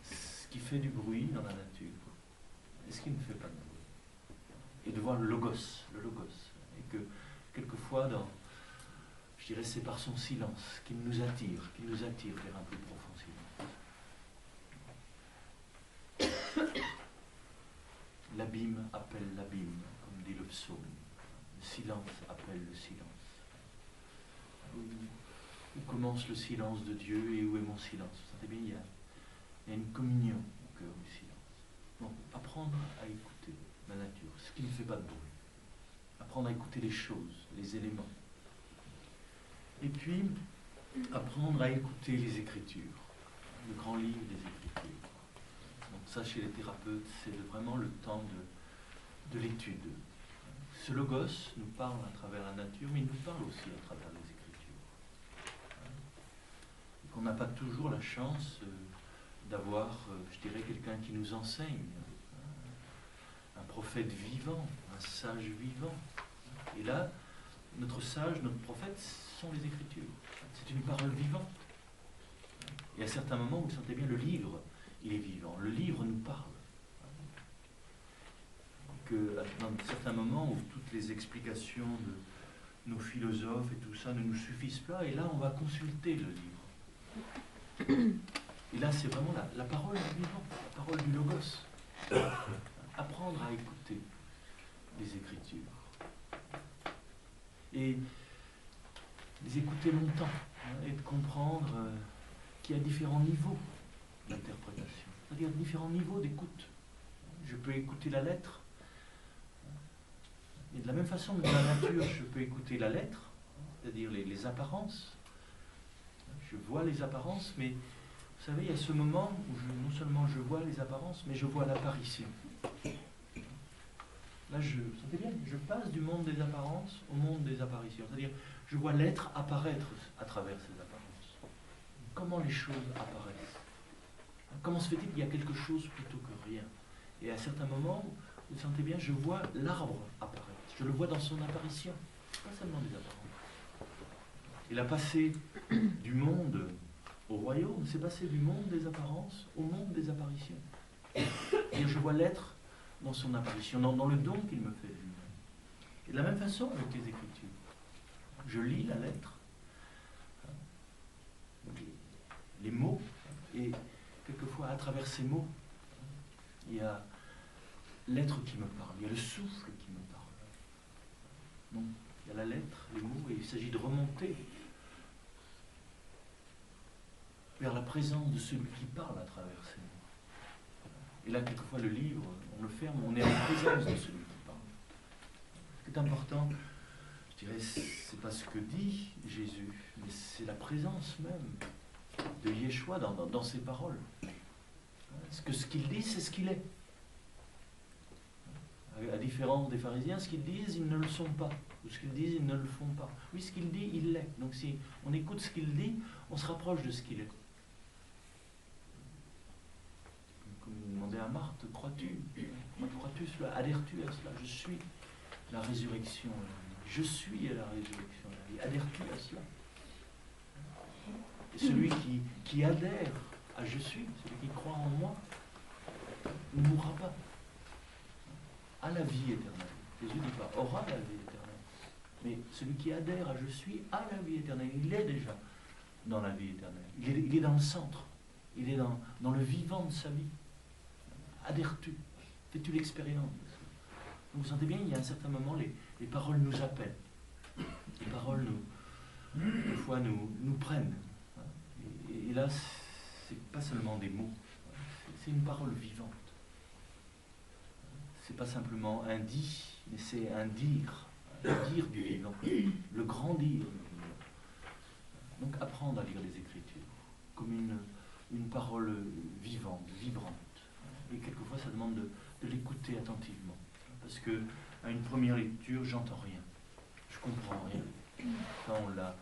ce qui fait du bruit dans la nature et ce qui ne fait pas de bruit. Et de voir le logos. Et que quelquefois, je dirais, c'est par son silence qu'il nous attire vers un plus profond silence. L'abîme appelle l'abîme, comme dit le psaume. Le silence appelle le silence. où commence le silence de Dieu et où est mon silence. Vous sentez bien, il y a une communion au cœur du silence. Donc, apprendre à écouter la nature, ce qui ne fait pas de bruit. Apprendre à écouter les choses, les éléments. Et puis, apprendre à écouter les Écritures, le grand livre des Écritures. Donc ça, chez les thérapeutes, c'est vraiment le temps de l'étude. Ce logos nous parle à travers la nature, mais il nous parle aussi à travers les Écritures. Et qu'on n'a pas toujours la chance d'avoir, je dirais, quelqu'un qui nous enseigne, un prophète vivant, un sage vivant. Et là, notre sage, notre prophète, sont les Écritures. C'est une parole vivante. Et à certains moments, vous sentez bien, le livre, il est vivant. Le livre nous parle. Que dans certains moments où toutes les explications de nos philosophes et tout ça ne nous suffisent pas, et là, on va consulter le livre. Et là, c'est vraiment la parole vivante, la parole du logos. Apprendre à écouter les Écritures. Et les écouter longtemps, et de comprendre qu'il y a différents niveaux d'interprétation, c'est-à-dire différents niveaux d'écoute. Je peux écouter la lettre, et de la même façon que dans la nature, je peux écouter la lettre, c'est-à-dire les apparences. Je vois les apparences, mais vous savez, il y a ce moment où non seulement je vois les apparences, mais je vois l'apparition. Là, vous sentez bien, je passe du monde des apparences au monde des apparitions. C'est-à-dire, je vois l'être apparaître à travers ces apparences. Comment les choses apparaissent? Comment se fait-il qu'il y a quelque chose plutôt que rien? Et à certains moments, vous sentez bien, je vois l'arbre apparaître. Je le vois dans son apparition. Pas seulement des apparences. Il a passé du monde au royaume, c'est passé du monde des apparences au monde des apparitions. Et je vois l'être dans son apparition, dans le don qu'il me fait lui-même. Et de la même façon avec les Écritures. Je lis la lettre, les mots, et quelquefois à travers ces mots, il y a l'être qui me parle, il y a le souffle qui me parle. Donc il y a la lettre, les mots, et il s'agit de remonter vers la présence de celui qui parle à travers ces mots. Et là, quelquefois, le livre, on le ferme, on est en présence de celui qui parle. Ce qui est important, je dirais, c'est pas ce que dit Jésus, mais c'est la présence même de Yeshua dans ses paroles. Parce que ce qu'il dit, c'est ce qu'il est. À différence des pharisiens, ce qu'ils disent, ils ne le sont pas. Ou ce qu'ils disent, ils ne le font pas. Lui, ce qu'il dit, il l'est. Donc si on écoute ce qu'il dit, on se rapproche de ce qu'il est. Comme il demandait à Marthe, crois-tu cela? Adhères-tu à cela? Je suis la résurrection et la vie. Je suis la résurrection et la vie. Adhères-tu à cela? Et celui qui adhère à je suis, celui qui croit en moi, ne mourra pas. À la vie éternelle. Jésus ne dit pas aura la vie éternelle. Mais celui qui adhère à je suis a la vie éternelle. Il est déjà dans la vie éternelle. Il est dans le centre. Il est dans le vivant de sa vie. Adhères-tu? Fais-tu l'expérience? Vous sentez bien, il y a un certain moment, les paroles nous appellent. Les paroles, quelquefois, nous prennent. Et là, c'est pas seulement des mots. C'est une parole vivante. C'est pas simplement un dit, mais c'est un dire du vivant. Le grand dire du vivant. Donc apprendre à lire les Écritures comme une parole vivante, vibrante. Et quelquefois, ça demande de l'écouter attentivement. Parce que à une première lecture, j'entends rien. Je comprends rien. Quand on l'a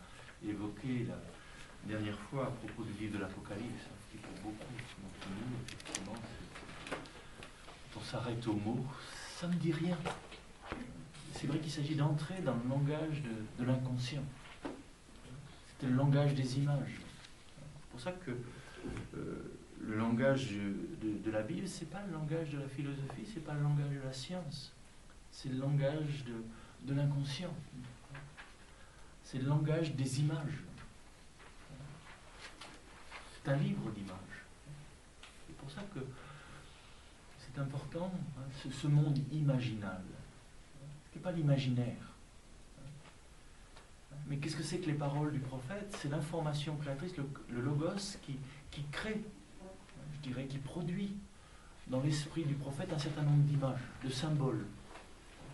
évoqué la dernière fois à propos du livre de l'Apocalypse, qui pour beaucoup d'entre nous, effectivement, on s'arrête au mot, ça ne dit rien. C'est vrai qu'il s'agit d'entrer dans le langage de l'inconscient. C'est le langage des images. C'est pour ça que le langage de la Bible, c'est pas le langage de la philosophie, c'est pas le langage de la science. C'est le langage de l'inconscient. C'est le langage des images. C'est un livre d'images. C'est pour ça que c'est important, ce monde imaginal, ce n'est pas l'imaginaire, Mais qu'est-ce que c'est que les paroles du prophète? C'est l'information créatrice, le logos qui crée, je dirais, qui produit dans l'esprit du prophète un certain nombre d'images, de symboles,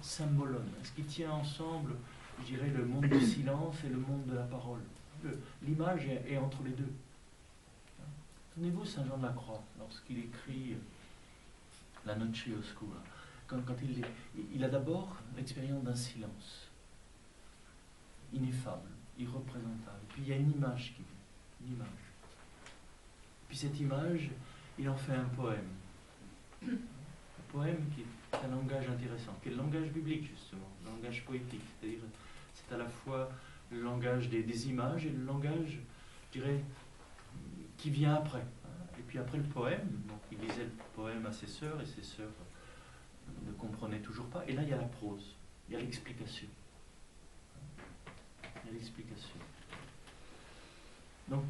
symbolon, ce qui tient ensemble, je dirais, le monde du silence et le monde de la parole. L'image est entre les deux. Souvenez-vous Saint Jean de la Croix, lorsqu'il écrit la Noche Oscura, quand il a d'abord l'expérience d'un silence ineffable, irreprésentable. Puis il y a une image qui vient, une image. Puis cette image, il en fait un poème. Un poème qui est un langage intéressant, qui est le langage biblique justement, le langage poétique. C'est-à-dire, c'est à la fois le langage des images et le langage, je dirais, qui vient après. Et puis après le poème, donc il lisait le poème à ses sœurs, et ses sœurs ne comprenaient toujours pas. Et là, il y a la prose, il y a l'explication. Il y a l'explication. Donc,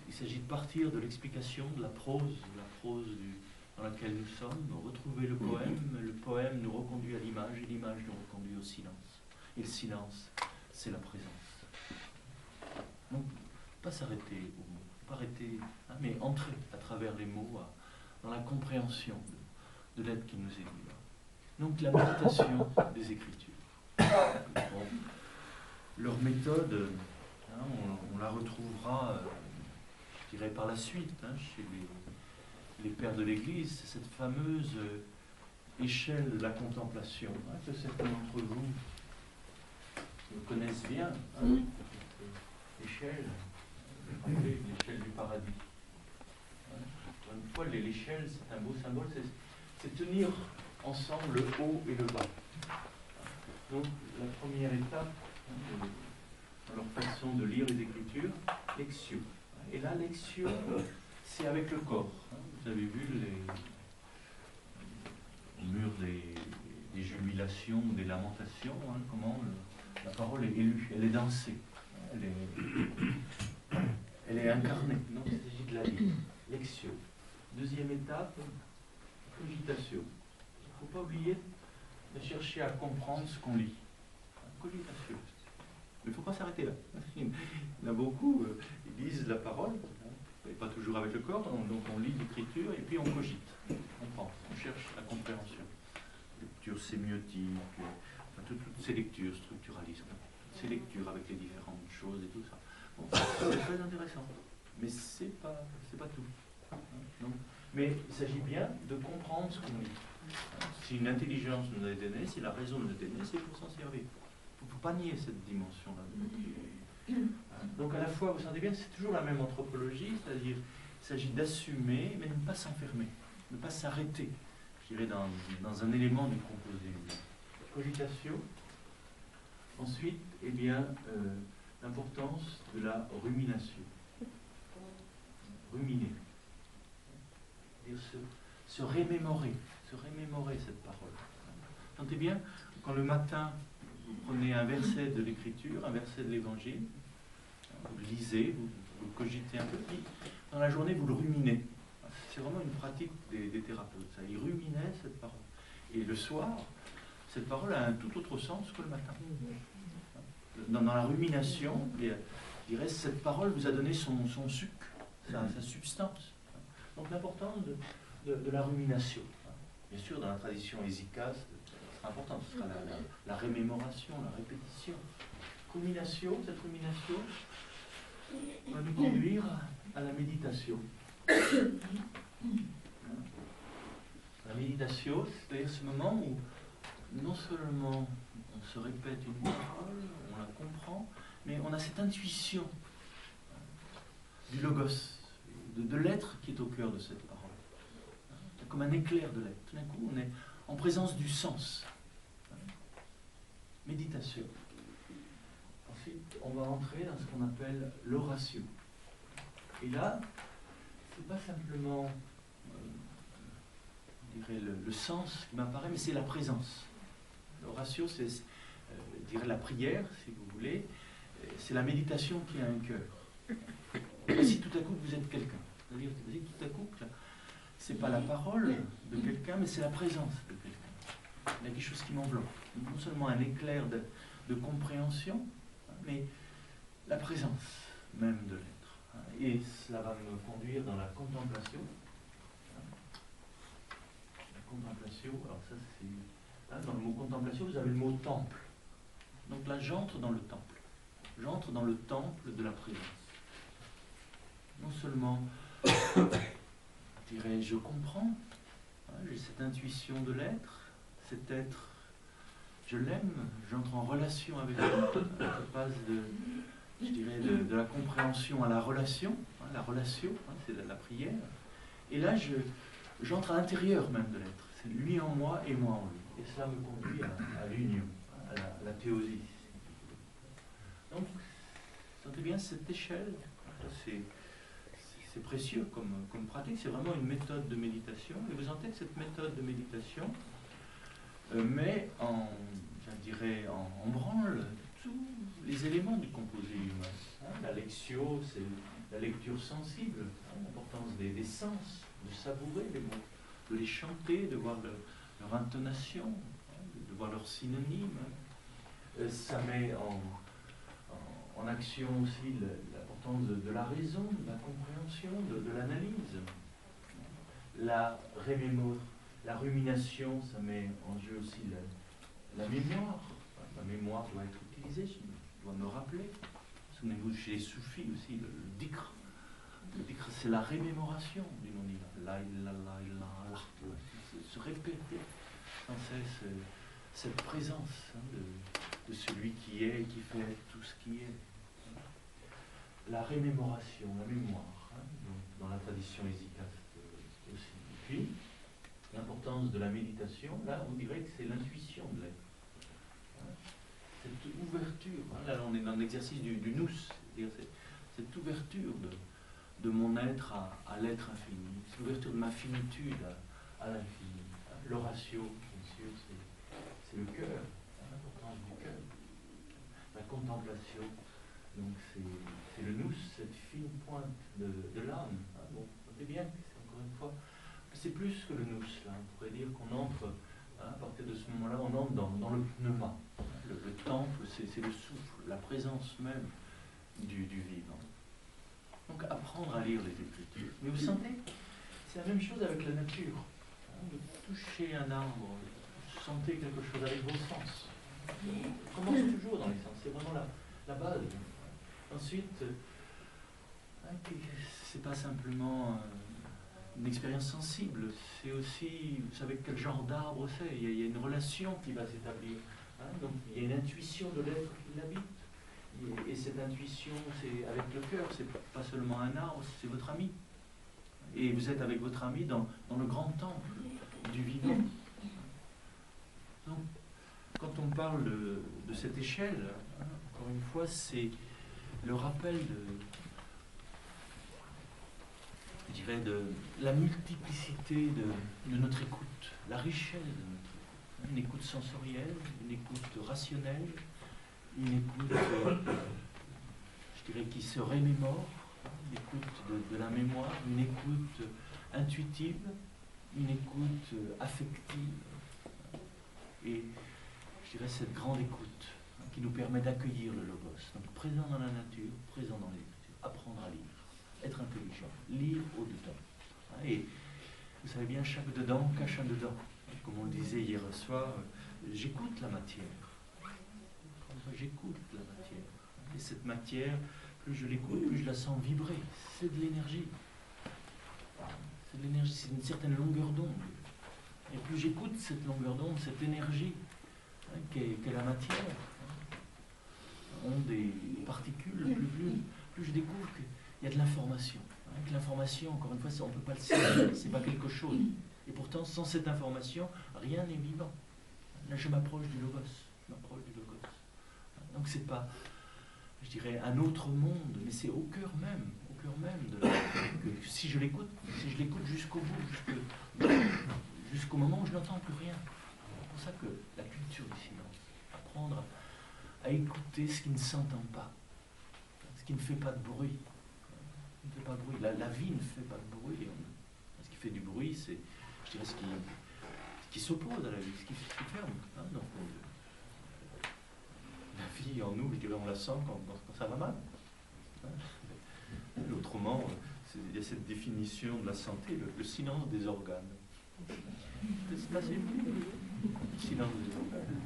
il s'agit de partir de l'explication, de la prose dans laquelle nous sommes, retrouver le poème nous reconduit à l'image, et l'image nous reconduit au silence. Et le silence, c'est la présence. Donc, pas s'arrêter aux mots, pas arrêter, mais entrer à travers les mots dans la compréhension de l'être qui nous est dit. Donc, la méditation des Écritures. Bon, leur méthode, on la retrouvera, je dirais, par la suite, chez les pères de l'Église, cette fameuse échelle de la contemplation, que certains d'entre vous connaissent bien, l'échelle du paradis. Une fois, l'échelle, c'est un beau symbole, c'est tenir ensemble le haut et le bas. Donc, la première étape, dans leur façon de lire les Écritures, lectio. Et là, lectio, c'est avec le corps. Vous avez vu au mur des jubilations, des lamentations, comment la parole est lue, elle est dansée, elle est incarnée. Donc, il s'agit de la lire. Lectio. Deuxième étape, cogitatio. Il ne faut pas oublier de chercher à comprendre ce qu'on lit. Cogitatio. Mais il ne faut pas s'arrêter là. Il y en a beaucoup, ils lisent la parole, et pas toujours avec le corps, donc on lit l'écriture et puis on cogite, on pense, on cherche la compréhension. Lecture sémiotique, toutes ces lectures, structuralisme, ces lectures avec les différentes choses et tout ça. Bon, c'est très intéressant, mais c'est pas tout. Donc, mais il s'agit bien de comprendre ce qu'on lit. Si une intelligence nous a été donnée, si la raison nous a été donnée, c'est pour s'en servir. Il ne faut pas nier cette dimension-là. Donc à la fois, vous sentez bien, c'est toujours la même anthropologie, c'est-à-dire il s'agit d'assumer, mais de ne pas s'enfermer, de ne pas s'arrêter, je dirais, dans un élément du composé. Cogitatio. Ensuite, eh bien, l'importance de la rumination. Ruminer. C'est-à-dire se remémorer cette parole. Sentez bien, quand le matin, vous prenez un verset de l'Écriture, un verset de l'Évangile, vous le lisez, vous le cogitez un peu, puis dans la journée, vous le ruminez. C'est vraiment une pratique des thérapeutes. Ça. Ils ruminaient cette parole. Et le soir, cette parole a un tout autre sens que le matin. Dans la rumination, je dirais, cette parole vous a donné son sucre, sa substance. Donc l'importance de la rumination. Bien sûr, dans la tradition hésicace, ce sera important, ce sera la remémoration, la répétition. Cette rumination va nous conduire à la méditation. La méditation, c'est-à-dire ce moment où non seulement on se répète une parole, on la comprend, mais on a cette intuition du logos, de l'être qui est au cœur de cette parole. C'est comme un éclair de l'être. Tout d'un coup, on est en présence du sens. Méditation. Ensuite, on va entrer dans ce qu'on appelle l'oratio. Et là, c'est pas simplement je dirais, le sens qui m'apparaît, mais c'est la présence. L'oratio, c'est je dirais, la prière, si vous voulez. C'est la méditation qui a un cœur. Si tout à coup vous êtes quelqu'un, c'est-à-dire tout à coup, c'est pas la parole de quelqu'un, mais c'est la présence de quelqu'un. Il y a quelque chose qui m'enveloppe. Non seulement un éclair de compréhension, mais la présence même de l'être. Et cela va me conduire dans la contemplation. La contemplation, alors ça c'est... Là, dans le mot contemplation, vous avez le mot temple. Donc là, j'entre dans le temple. J'entre dans le temple de la présence. Non seulement, je dirais, je comprends, j'ai cette intuition de l'être, cet être, je l'aime, j'entre en relation avec lui, je passe je dirais, de la compréhension à la relation, c'est la prière, et là, j'entre à l'intérieur même de l'être, c'est lui en moi et moi en lui, et cela me conduit à l'union, à la théosie. Donc, sentez bien cette échelle, c'est précieux comme pratique, c'est vraiment une méthode de méditation, et vous sentez que cette méthode de méditation met je dirais, en branle tous les éléments du composé humain. La lectio, c'est la lecture sensible, l'importance des sens, de savourer les mots, de les chanter, de voir leur intonation, de voir leurs synonymes. Ça met en action aussi l'importance de la raison, de la compréhension, de l'analyse. La rumination, ça met en jeu aussi la mémoire. La mémoire doit être utilisée, je dois me rappeler. Souvenez-vous, chez les soufis aussi, le dhikr. Le dhikr, c'est la rémémoration du nom divin. La ilaha illallah. Se répéter sans cesse cette présence de celui qui est et qui fait tout ce qui est. La rémémoration, la mémoire, dans la tradition hésicaste aussi. Et puis, l'importance de la méditation, là, on dirait que c'est l'intuition de l'être. Cette ouverture, là, on est dans l'exercice du nous, c'est-à-dire cette ouverture de mon être à l'être infini, cette ouverture de ma finitude à l'infini. L'oratio, bien sûr, c'est le cœur, l'importance du cœur. La contemplation, donc c'est le nous, cette fine pointe de l'âme. Bon, notez bien que c'est encore une fois, c'est plus que le nous, là. On pourrait dire qu'on entre, à partir de ce moment-là, on entre dans le pneuma. Le temple, c'est le souffle, la présence même du vivant. Donc apprendre à lire les Écritures. Mais vous sentez, c'est la même chose avec la nature. De toucher un arbre, sentez quelque chose avec vos sens. On commence toujours dans les sens, c'est vraiment la base. Ensuite, c'est pas simplement une expérience sensible, c'est aussi, vous savez quel genre d'arbre c'est, il y a une relation qui va s'établir. Donc il y a une intuition de l'être qui l'habite. Et cette intuition, c'est avec le cœur, c'est pas seulement un arbre, c'est votre ami. Et vous êtes avec votre ami dans le grand temple du vivant. Donc, quand on parle de cette échelle, encore une fois, c'est le rappel je dirais, de la multiplicité de notre écoute, la richesse de notre écoute. Une écoute sensorielle, une écoute rationnelle, une écoute, je dirais, qui se rémémore, une écoute de la mémoire, une écoute intuitive, une écoute affective, et je dirais cette grande écoute qui nous permet d'accueillir le logos. Donc présent dans la nature, présent dans les Écritures, apprendre à lire, être intelligent, lire au-dedans. Et vous savez bien, chaque dedans cache un dedans. Comme on le disait hier soir, j'écoute la matière. J'écoute la matière. Et cette matière, plus je l'écoute, plus je la sens vibrer. C'est de l'énergie. C'est de l'énergie, c'est une certaine longueur d'onde. Et plus j'écoute cette longueur d'onde, cette énergie qu'est la matière, onde des particules, plus je découvre qu'il y a de l'information. Que l'information, encore une fois, on ne peut pas le saisir, c'est pas quelque chose. Et pourtant, sans cette information, rien n'est vivant. Là, je m'approche du logos. Donc, c'est pas, je dirais, un autre monde, mais c'est au cœur même que si je l'écoute jusqu'au bout, jusqu'au moment où je n'entends plus rien. C'est pour ça que la culture du silence, apprendre à écouter ce qui ne s'entend pas, ce qui ne fait pas de bruit. Ne fait pas de bruit. La vie ne fait pas de bruit. Ce qui fait du bruit, c'est, je dirais, ce qui s'oppose à la vie, ce qui ferme. Donc, la vie en nous, je dirais, on la sent quand ça va mal. Autrement, il y a cette définition de la santé, le silence des organes. C'est assez le silence des organes.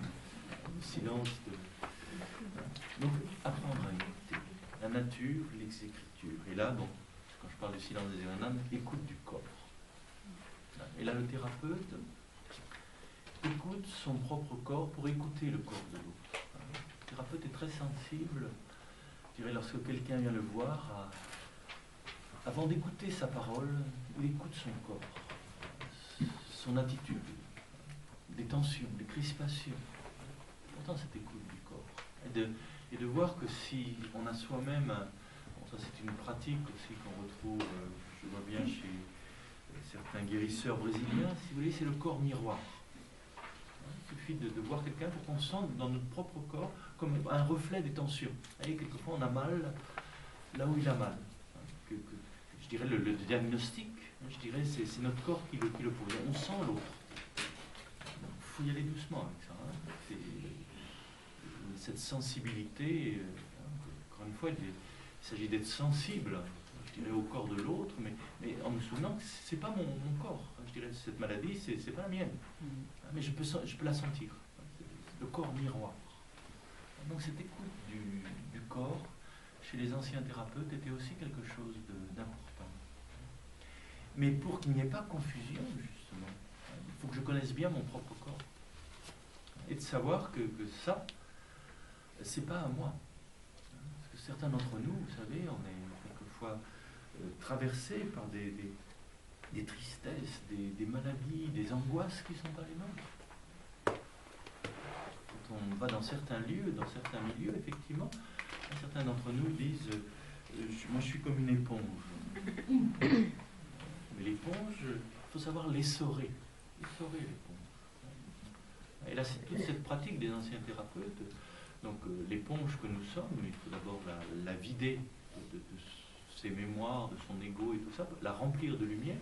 Le silence de... Donc, apprendre à écouter. La nature, les écritures. Et là, bon, quand je parle du silence des organes, écoute du corps. Et là, le thérapeute écoute son propre corps pour écouter le corps de l'autre. Le thérapeute est très sensible, je dirais, lorsque quelqu'un vient le voir, avant d'écouter sa parole, il écoute son corps, son attitude, des tensions, des crispations. Pourtant, cette écoute du corps. Et de voir que si on a soi-même, bon, ça c'est une pratique aussi qu'on retrouve, je vois bien chez certains guérisseurs brésiliens, si vous voulez, c'est le corps miroir. Il suffit de voir quelqu'un pour qu'on sente dans notre propre corps comme un reflet des tensions. Vous voyez, quelquefois on a mal là où il a mal. Je dirais le diagnostic, je dirais c'est notre corps qui le pose. On sent l'autre. Il faut y aller doucement avec ça. Cette sensibilité, encore une fois, il s'agit d'être sensible, je dirais, au corps de l'autre, mais en me souvenant que c'est pas mon corps. Je dirais, cette maladie, c'est pas la mienne. Mais je peux la sentir. Le corps miroir. Donc cette écoute du corps, chez les anciens thérapeutes, était aussi quelque chose d'important. Mais pour qu'il n'y ait pas confusion, justement, il faut que je connaisse bien mon propre corps. Et de savoir que ça, c'est pas à moi. Parce que certains d'entre nous, vous savez, on est quelquefois traversés par des tristesses, des maladies, des angoisses qui ne sont pas les nôtres. Quand on va dans certains lieux, dans certains milieux, effectivement, certains d'entre nous disent moi je suis comme une éponge. Mais l'éponge, il faut savoir l'essorer. Essorer l'éponge. Et là, c'est toute cette pratique des anciens thérapeutes. Donc l'éponge que nous sommes, il faut d'abord la vider de ses mémoires, de son ego et tout ça, la remplir de lumière,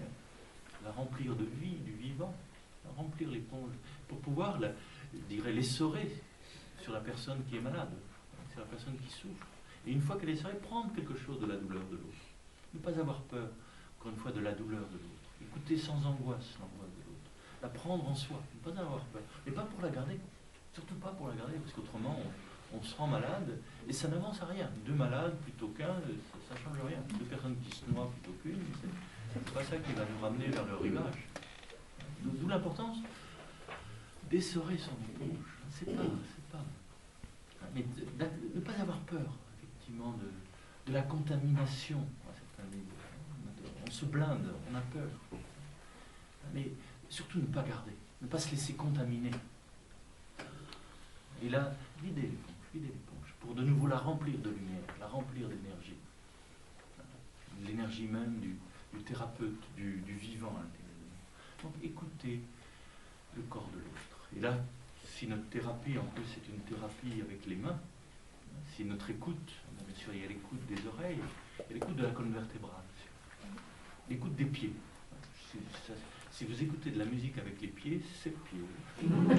la remplir de vie, du vivant, la remplir l'éponge, pour pouvoir, je dirais, l'essorer sur la personne qui est malade, sur la personne qui souffre. Et une fois qu'elle est essorée, prendre quelque chose de la douleur de l'autre. Ne pas avoir peur, encore une fois, de la douleur de l'autre. Écouter sans angoisse l'angoisse de l'autre. La prendre en soi, ne pas avoir peur. Mais pas pour la garder. Surtout pas pour la garder, parce qu'autrement, on se rend malade et ça n'avance à rien. Deux malades plutôt qu'un, ça ne change rien. Deux personnes qui se noient plutôt qu'une, c'est pas ça qui va nous ramener vers le rivage. D'où l'importance d'essorer son éponge. C'est pas. Mais de ne pas avoir peur, effectivement, de la contamination. On se blinde, on a peur. Mais surtout ne pas garder, ne pas se laisser contaminer. Et là, vider l'éponge, pour de nouveau la remplir de lumière, la remplir d'énergie. L'énergie même du thérapeute, du vivant à l'intérieur. Donc écoutez le corps de l'autre. Et là, si notre thérapie, en plus, c'est une thérapie avec les mains, si notre écoute, bien sûr, il y a l'écoute des oreilles, il y a l'écoute de la colonne vertébrale, l'écoute des pieds. Si vous écoutez de la musique avec les pieds, c'est pieds. Je ne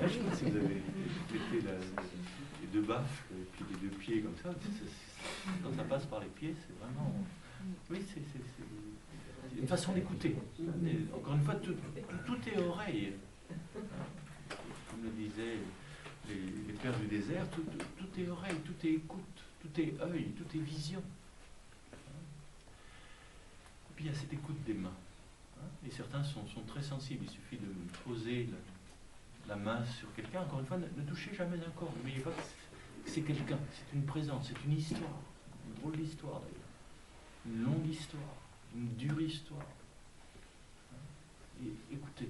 sais pas si vous avez écouté les deux baffes et puis les deux pieds comme ça. Quand ça passe par les pieds, c'est vraiment... Oui, c'est une façon d'écouter. Encore une fois, tout est oreille. Comme le disaient les pères du désert, tout est oreille, tout est écoute, tout est œil, tout est vision. Et puis il y a cette écoute des mains. Et certains sont très sensibles. Il suffit de poser la main sur quelqu'un. Encore une fois, ne touchez jamais un corps. N'oubliez pas que c'est quelqu'un, c'est une présence, c'est une histoire. Une drôle d'histoire d'ailleurs. Une longue histoire, une dure histoire. Et écoutez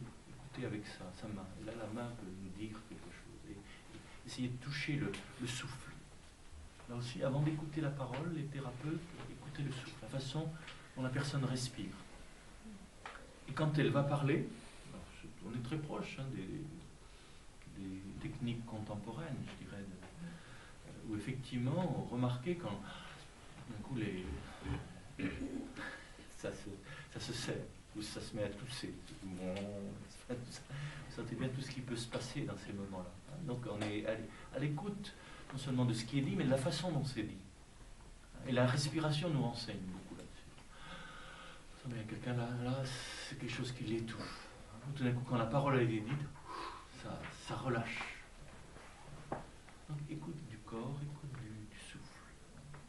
avec ça, sa main. Et là, la main peut nous dire quelque chose. Et essayez de toucher le souffle. Là aussi, avant d'écouter la parole, les thérapeutes, écoutez le souffle, la façon dont la personne respire. Et quand elle va parler, on est très proche des techniques contemporaines, je dirais, où effectivement, remarquez quand d'un coup ça se serre, ou ça se met à tousser. Vous sentez bien tout ce qui peut se passer dans ces moments-là. Donc on est à l'écoute non seulement de ce qui est dit, mais de la façon dont c'est dit. Et la respiration nous renseigne beaucoup là-dessus. Vous savez, quelqu'un là, c'est quelque chose qui l'étouffe. Tout d'un coup, quand la parole est dite, ça relâche. Donc écoute du corps, écoute du souffle.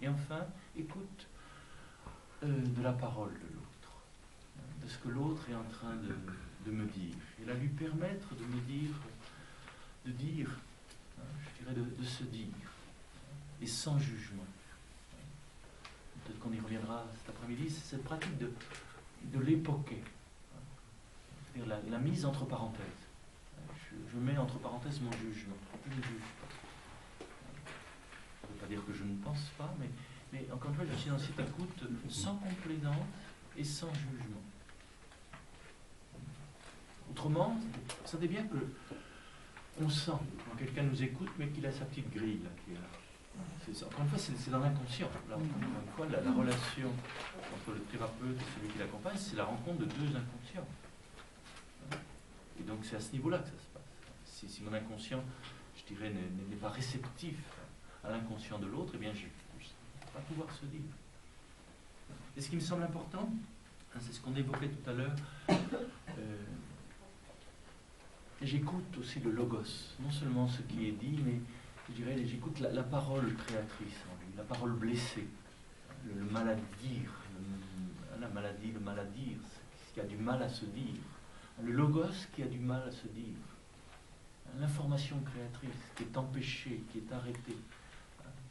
Et enfin, écoute de la parole de l'autre, de ce que l'autre est en train de me dire. Et là, lui permettre de me dire, je dirais de se dire, et sans jugement. Peut-être qu'on y reviendra cet après-midi, c'est cette pratique de l'époquer. C'est-à-dire la mise entre parenthèses. Je mets entre parenthèses mon jugement. Je ne juge pas. Ça ne veut pas dire que je ne pense pas, mais encore une fois, je suis dans cette écoute sans complaisance et sans jugement. Autrement, vous savez bien que on sent quand quelqu'un nous écoute, mais qu'il a sa petite grille là, qui est là. Encore une fois, c'est dans l'inconscient. Là, encore une fois, la relation entre le thérapeute et celui qui l'accompagne, c'est la rencontre de deux inconscients. Et donc c'est à ce niveau-là que ça se passe. Si mon inconscient, je dirais, n'est pas réceptif à l'inconscient de l'autre, eh bien, je ne vais pas pouvoir se dire. Et ce qui me semble important, c'est ce qu'on évoquait tout à l'heure, j'écoute aussi le logos, non seulement ce qui est dit, mais je dirais, j'écoute la parole créatrice en lui, la parole blessée, le mal à dire, la maladie, le mal à dire, ce qui a du mal à se dire, le logos qui a du mal à se dire, l'information créatrice qui est empêchée, qui est arrêtée.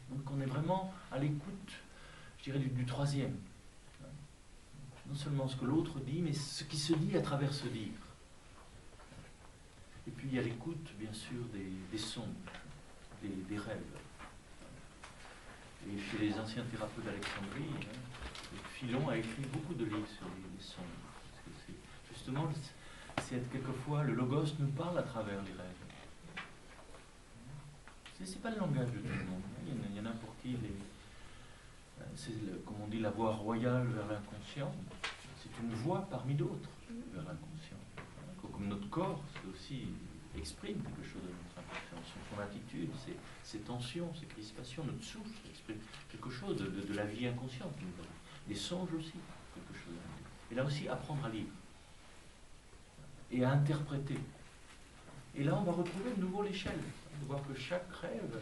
Donc on est vraiment à l'écoute, je dirais, du troisième. Non seulement ce que l'autre dit, mais ce qui se dit à travers ce dire. Et puis il y a l'écoute, bien sûr, des songes, des rêves. Et chez les anciens thérapeutes d'Alexandrie, Philon a écrit beaucoup de livres sur les songes. Parce que justement, quelquefois, le logos nous parle à travers les rêves. C'est pas le langage de tout le monde. Il y en a pour qui c'est, comme on dit, la voie royale vers l'inconscient. C'est une voie parmi d'autres vers l'inconscient. Comme notre corps, c'est aussi exprime quelque chose de notre inconscient. Son attitude, ses tensions, ses crispations, notre souffle exprime quelque chose de la vie inconsciente. Les songes aussi, quelque chose. Et là aussi, apprendre à lire. Et à interpréter. Et là, on va retrouver de nouveau l'échelle. De voir que chaque rêve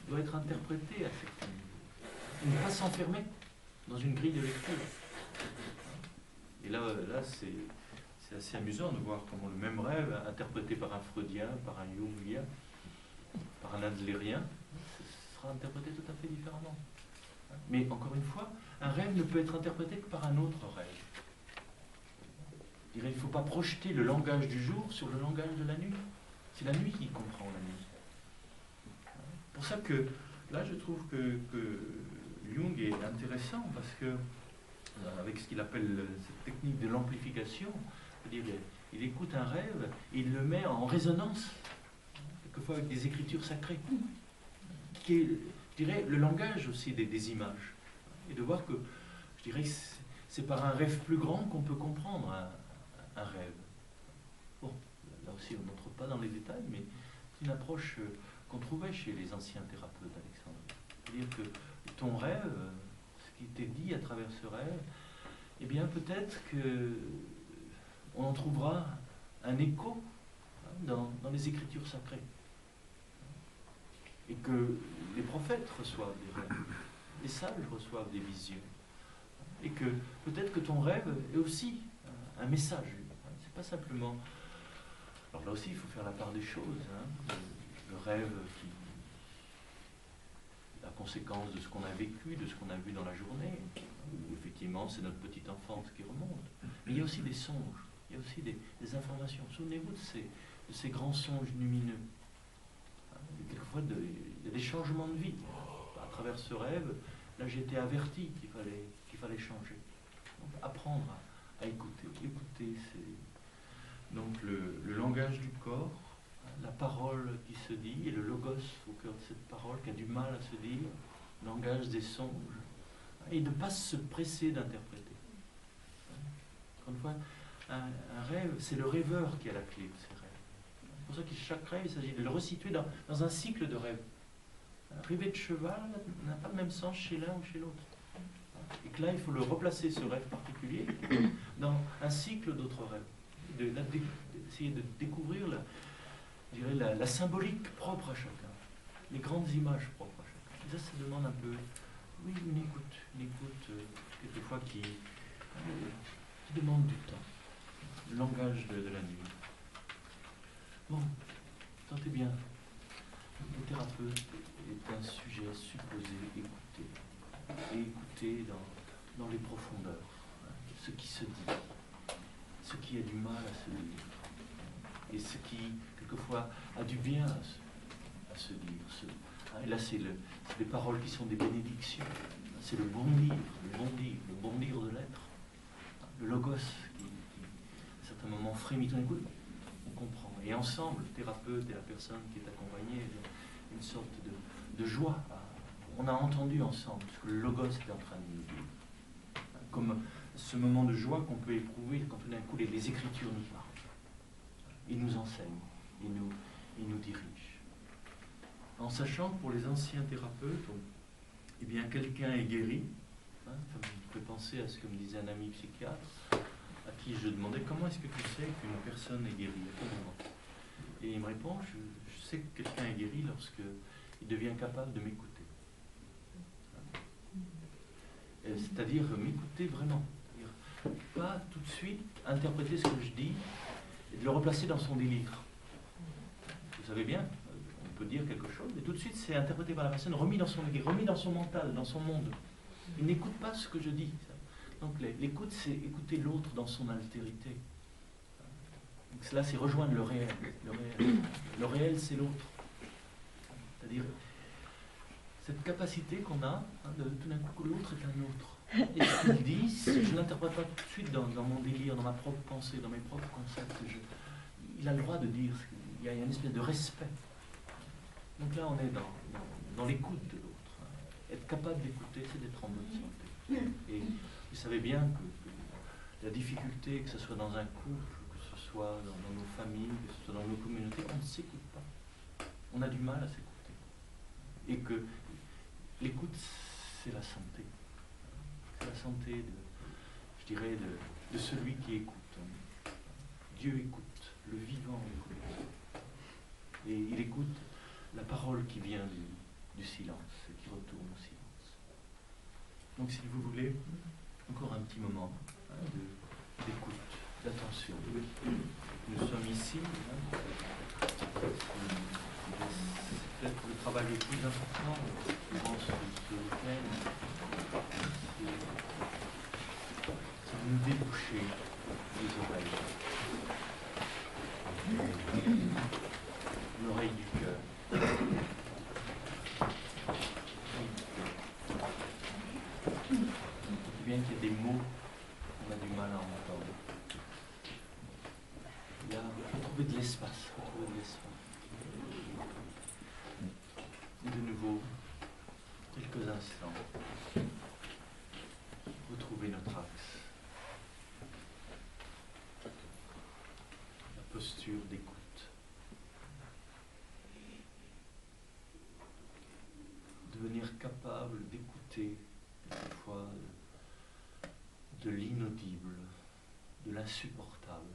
doit être interprété à certains niveaux. Et ne pas s'enfermer dans une grille de lecture. Et là c'est assez amusant de voir comment le même rêve, interprété par un freudien, par un jungien, par un adlérien, sera interprété tout à fait différemment. Mais encore une fois, un rêve ne peut être interprété que par un autre rêve. Je dirais, il ne faut pas projeter le langage du jour sur le langage de la nuit. C'est la nuit qui comprend la nuit. C'est pour ça que là, je trouve que Jung est intéressant parce que, avec ce qu'il appelle cette technique de l'amplification, c'est-à-dire il écoute un rêve et il le met en résonance, quelquefois avec des écritures sacrées, qui est, je dirais, le langage aussi des images. Et de voir que, je dirais, c'est par un rêve plus grand qu'on peut comprendre un rêve. Bon, là aussi, on n'entre pas dans les détails, mais c'est une approche qu'on trouvait chez les anciens thérapeutes d'Alexandrie. C'est-à-dire que ton rêve, ce qui t'est dit à travers ce rêve, eh bien peut-être que on en trouvera un écho dans les écritures sacrées. Et que les prophètes reçoivent des rêves, les sages reçoivent des visions. Et que peut-être que ton rêve est aussi un message. C'est pas simplement... Alors là aussi, il faut faire la part des choses. Le rêve qui... la conséquence de ce qu'on a vécu, de ce qu'on a vu dans la journée, où effectivement c'est notre petite enfance qui remonte. Mais il y a aussi des songes, il y a aussi des informations. Souvenez-vous de ces grands songes lumineux. Quelquefois, il y a des changements de vie. À travers ce rêve, là j'ai été averti qu'il fallait changer. Donc, apprendre à écouter. Écouter, c'est donc le langage du corps, la parole qui se dit, et le logos au cœur de cette parole qui a du mal à se dire, langage des songes, et de ne pas se presser d'interpréter. Encore une fois, un rêve, c'est le rêveur qui a la clé de ces rêves. C'est pour ça que chaque rêve, il s'agit de le resituer dans un cycle de rêves. Rêver de cheval n'a pas le même sens chez l'un ou chez l'autre. Et que là, il faut le replacer, ce rêve particulier, dans un cycle d'autres rêves. D'essayer de découvrir je dirais, la symbolique propre à chacun, les grandes images propres à chacun. Et ça demande un peu, oui, une écoute quelquefois qui demande du temps, le langage de la nuit. Bon, sentez bien, le thérapeute est un sujet supposé écouter, et écouter dans les profondeurs, hein, ce qui se dit, ce qui a du mal à se dire, et ce qui, quelquefois, a du bien à se dire. Et là, c'est des paroles qui sont des bénédictions. C'est le bon dire, le bon dire de l'être. Le logos qui, à certains moments, frémit. Tout d'un coup, on comprend. Et ensemble, le thérapeute et la personne qui est accompagnée, une sorte de joie. On a entendu ensemble ce que le logos est en train de nous dire. Comme ce moment de joie qu'on peut éprouver quand tout d'un coup les Écritures nous parlent. Ils nous enseignent, ils nous dirigent. En sachant que pour les anciens thérapeutes, eh bien, quelqu'un est guéri. Hein, ça me fait penser à ce que me disait un ami psychiatre, à qui je demandais comment est-ce que tu sais qu'une personne est guérie, à quel moment? Et il me répond, je sais que quelqu'un est guéri lorsqu'il devient capable de m'écouter. C'est-à-dire m'écouter vraiment. Pas tout de suite interpréter ce que je dis et de le replacer dans son délire. Vous savez bien, on peut dire quelque chose et tout de suite c'est interprété par la personne, remis dans son délire, remis dans son mental, dans son monde. Il n'écoute pas ce que je dis. Donc l'écoute, c'est écouter l'autre dans son altérité. Donc cela, c'est rejoindre le réel. Le réel, c'est l'autre. C'est-à-dire cette capacité qu'on a, hein, de tout d'un coup que l'autre est un autre. Et ce qu'il dit, je ne l'interprète pas tout de suite dans mon délire, dans ma propre pensée, dans mes propres concepts. Il a le droit de dire, il y a une espèce de respect. Donc là, on est dans l'écoute de l'autre. Être capable d'écouter, c'est d'être en bonne santé. Et vous savez bien que la difficulté, que ce soit dans un couple, que ce soit dans nos familles, que ce soit dans nos communautés, on ne s'écoute pas. On a du mal à s'écouter. Et que l'écoute, c'est la santé. C'est la santé, je dirais, de celui qui écoute. Dieu écoute, le vivant écoute. Et il écoute la parole qui vient du silence, et qui retourne au silence. Donc si vous voulez, encore un petit moment d'écoute, d'attention. Nous sommes ici, c'est peut-être le travail le plus important, je pense, ce week-end, c'est de nous déboucher les oreilles. L'oreille du cœur. Bien qu'il y ait des mots qu'on a du mal à entendre. Il y a retrouver de l'espace, Et de nouveau, quelques instants, retrouver notre axe. La posture d'écoute. Devenir capable d'écouter quelquefois de l'inaudible, de l'insupportable,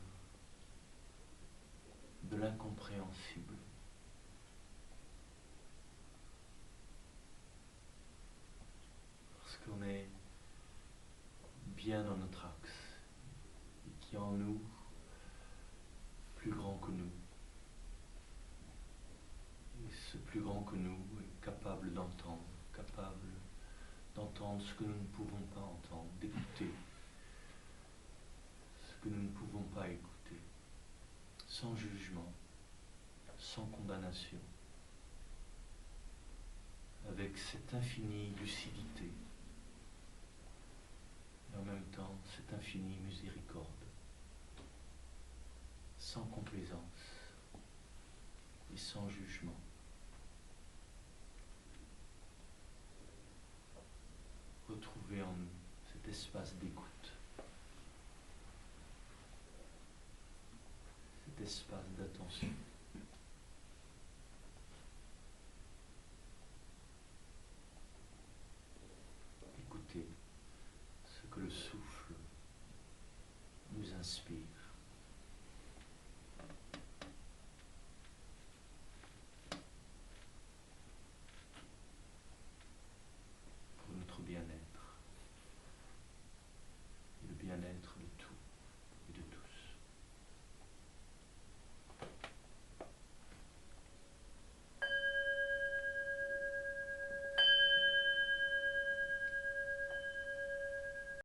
de l'incompréhensible. Parce qu'on est bien dans notre axe et qui est en nous plus grand que nous. Et ce plus grand que nous est capable d'entendre ce que nous ne pouvons pas entendre, d'écouter ce que nous ne pouvons pas écouter, sans jugement, sans condamnation, avec cette infinie lucidité et en même temps cette infinie miséricorde, sans complaisance et sans jugement. Retrouver en nous cet espace d'écoute, cet espace d'attention.